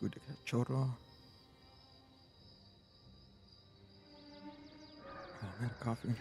Good to get choro. Oh, I'm out of coffee.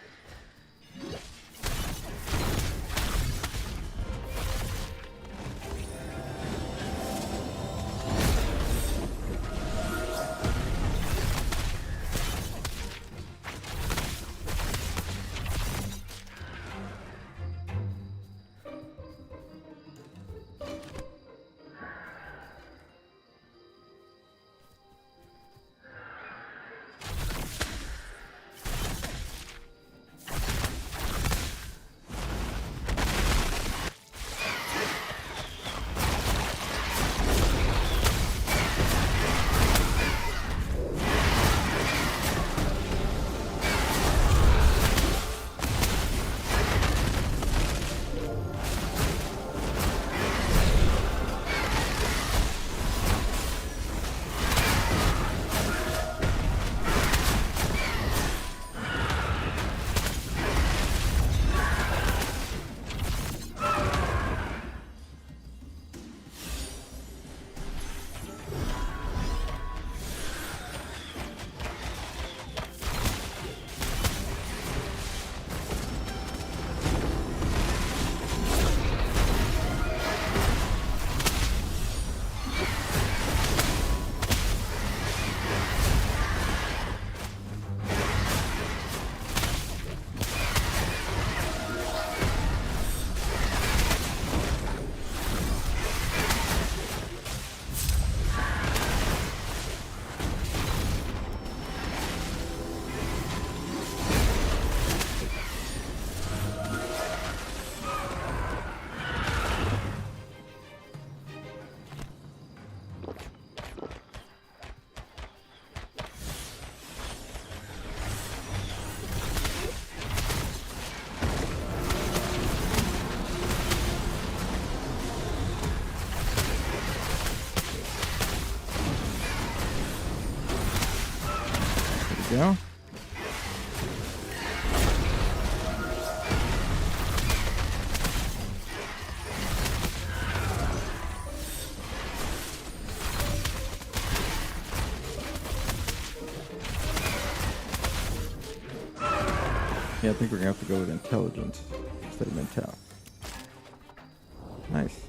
Go. Yeah, I think we're gonna have to go with intelligence instead of mental. Nice.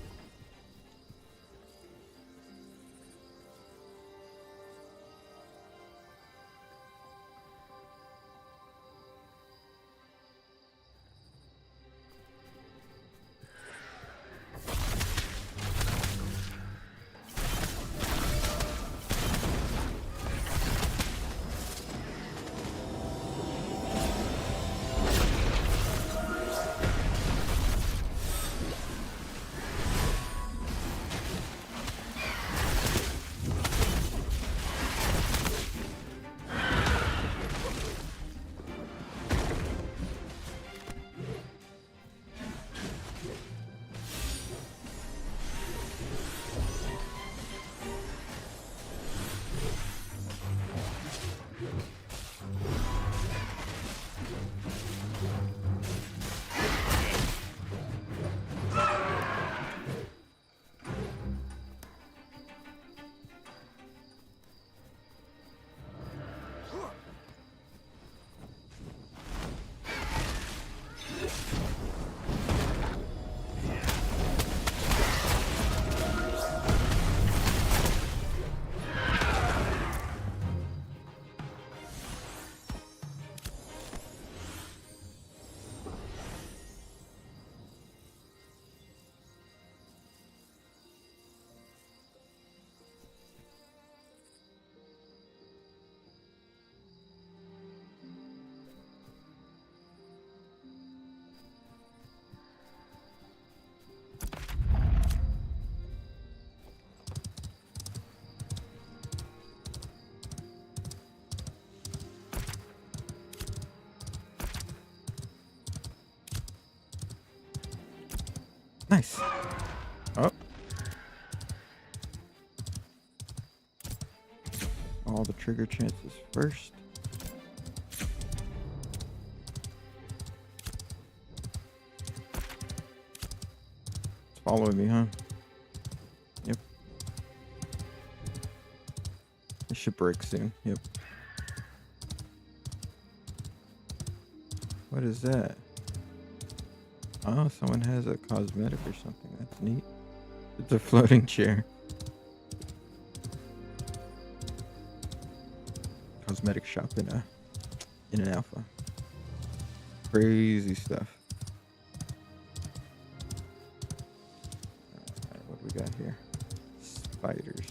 Nice. Oh. All the trigger chances first. It's following me, huh? Yep. It should break soon. Yep. What is that? Oh, someone has a cosmetic or something. That's neat. It's a floating chair. Cosmetic shop in an alpha. Crazy stuff. Alright, what do we got here? Spiders.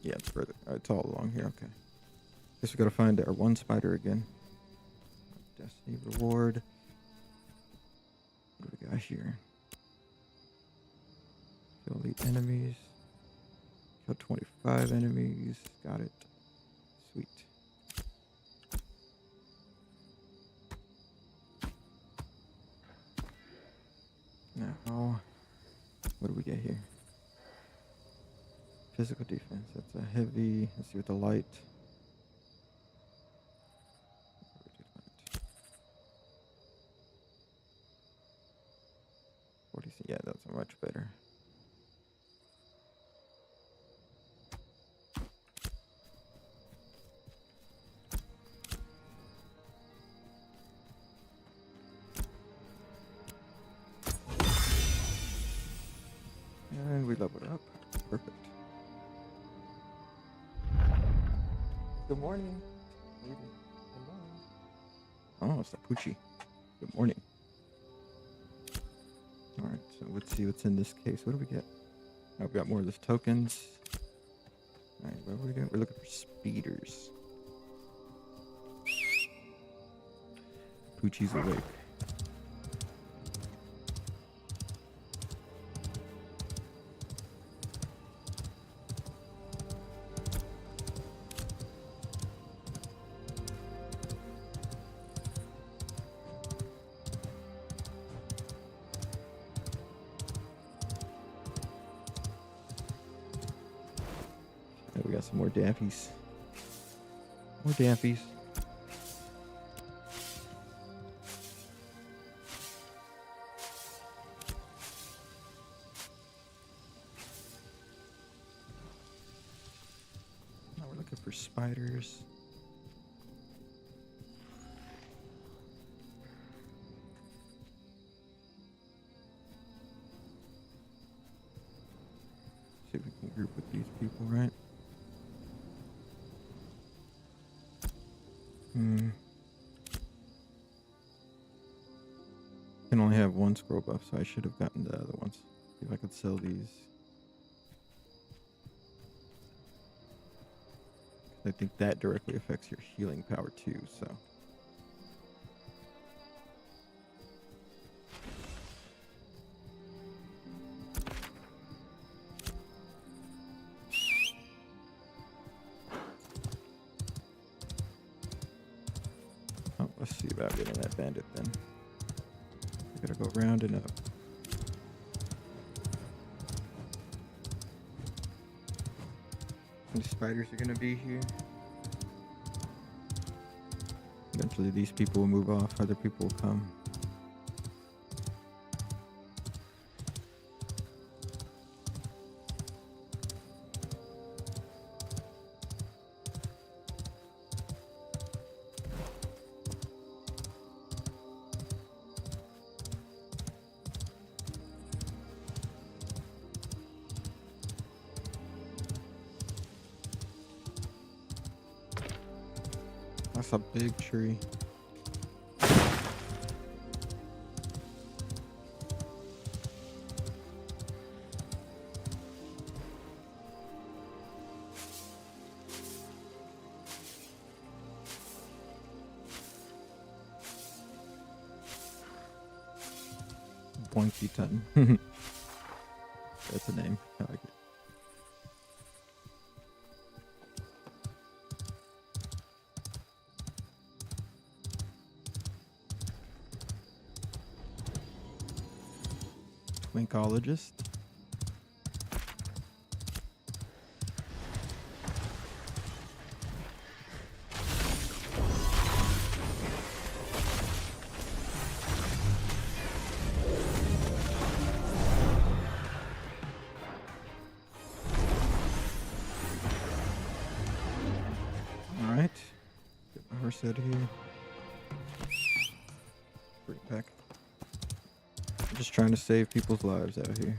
Yeah, it's further. It's all along here. Okay. Guess we gotta find our one spider again. Destiny reward. What do we got here? Kill 8 enemies. Kill 25 enemies. Got it. Sweet. Now, what do we get here? Physical defense. That's a heavy. Let's see what the light. 40. Yeah, that's much better. And we leveled up. Perfect. Good morning. Oh, it's the Poochie. Good morning. Alright, so let's see what's in this case. What do we get? Oh, we got more of those tokens. Alright, what are we doing? We're looking for speeders. Poochie's awake. We got some more daffies. More daffies. Now we're looking for spiders. See if we can group with these people, right? Can only have one scroll buff, so I should have gotten the other ones. See if I could sell these. I think that directly affects your healing power too, so. Oh, let's see about getting that bandit then. We gotta go round and up. How many spiders are gonna be here? Eventually these people will move off, other people will come. That's a big tree. Boinky ton. That's a name. I like it. Twinkologist. Alright. Get my horse out of here. Bring it back. I'm just trying to save people's lives out here.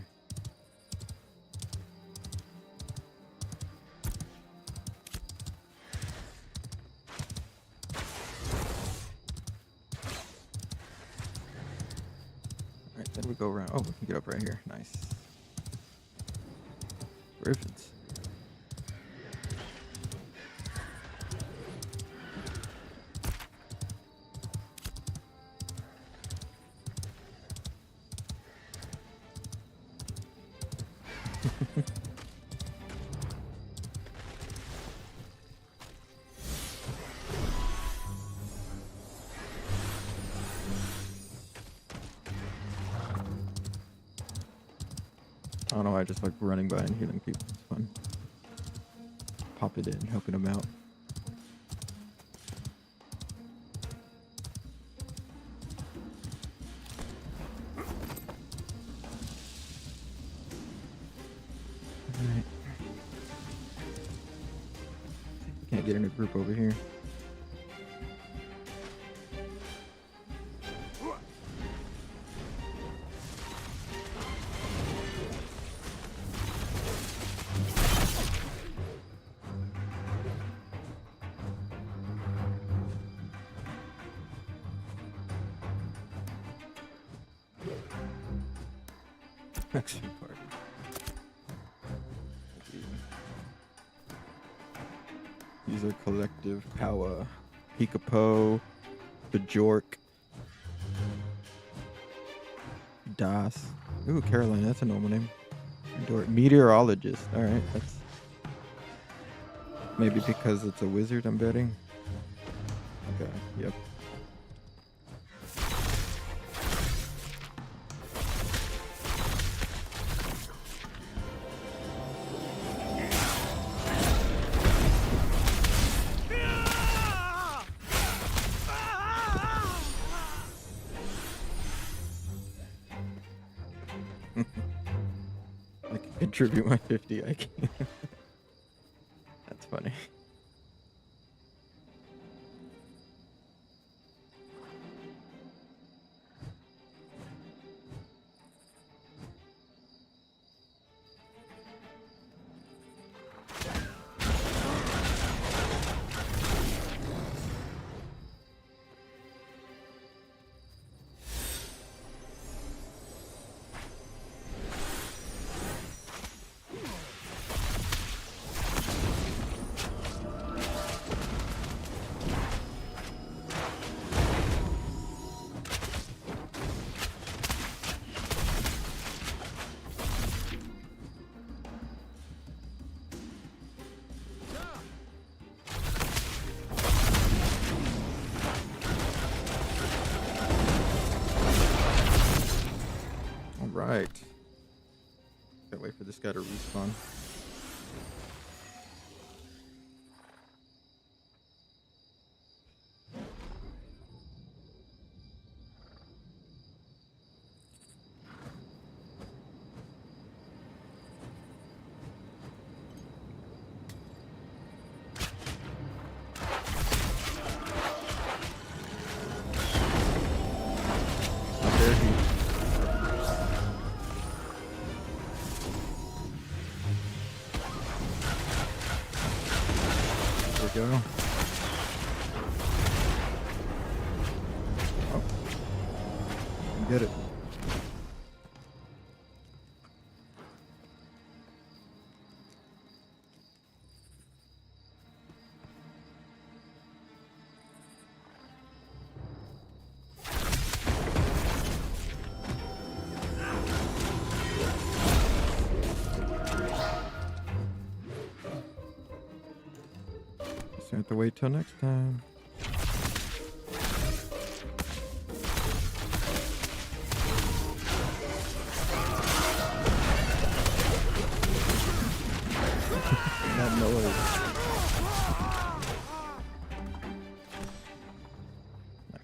Alright, then we go around. Oh, we can get up right here. Nice. Griffins. I don't know, I just like running by and healing people. It's fun. Pop it in, helping them out. Alright. Can't get in a group over here. Action party. These are collective power. Peekapo, Bajork, Das. Ooh, Caroline, that's a normal name. Meteorologist. Alright, that's maybe because it's a wizard, I'm betting. Okay, yep. I can contribute my 50, I can. That's funny. Right. Gotta wait for this guy to respawn. How dare he? Go. Oh. Get it. have to wait till next time. That noise. Nice.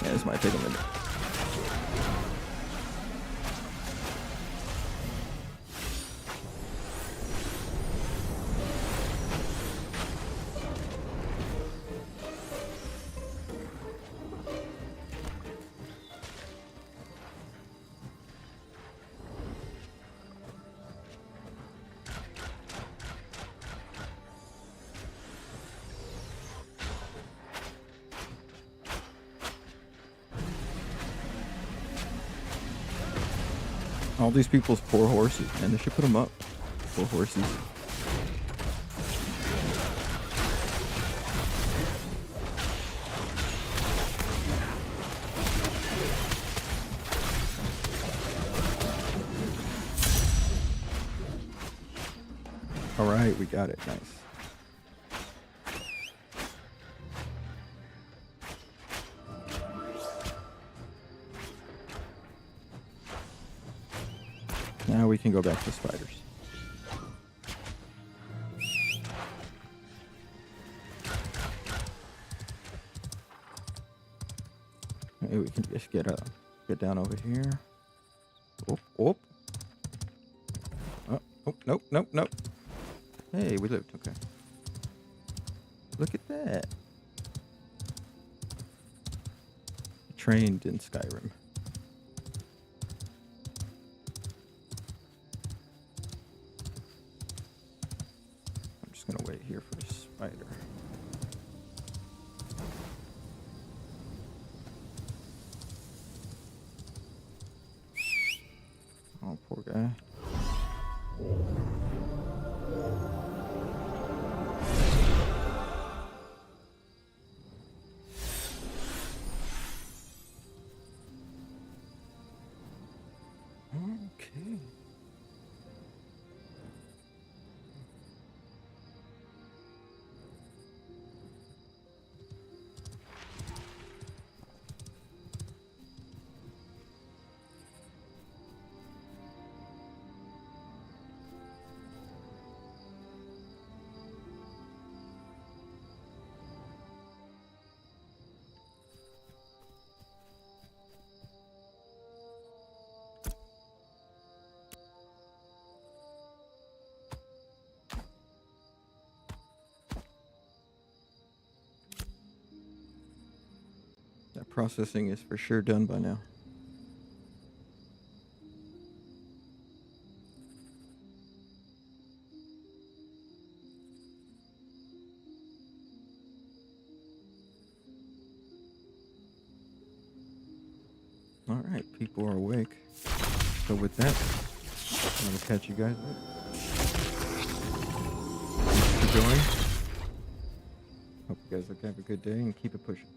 Yeah, this might take a minute. All these people's poor horses, man. They should put them up. Poor horses. All right, we got it. Nice. Now we can go back to spiders. Maybe we can just get down over here. Oh, oh. Oh, nope, nope, nope. Hey, we lived. Okay. Look at that. Trained in Skyrim. Gonna wait here for a spider. Oh, poor guy. Okay. That processing is for sure done by now. All right, people are awake. So with that, I'm gonna catch you guys later. Thanks for joining. Hope you guys have a good day and keep it pushing.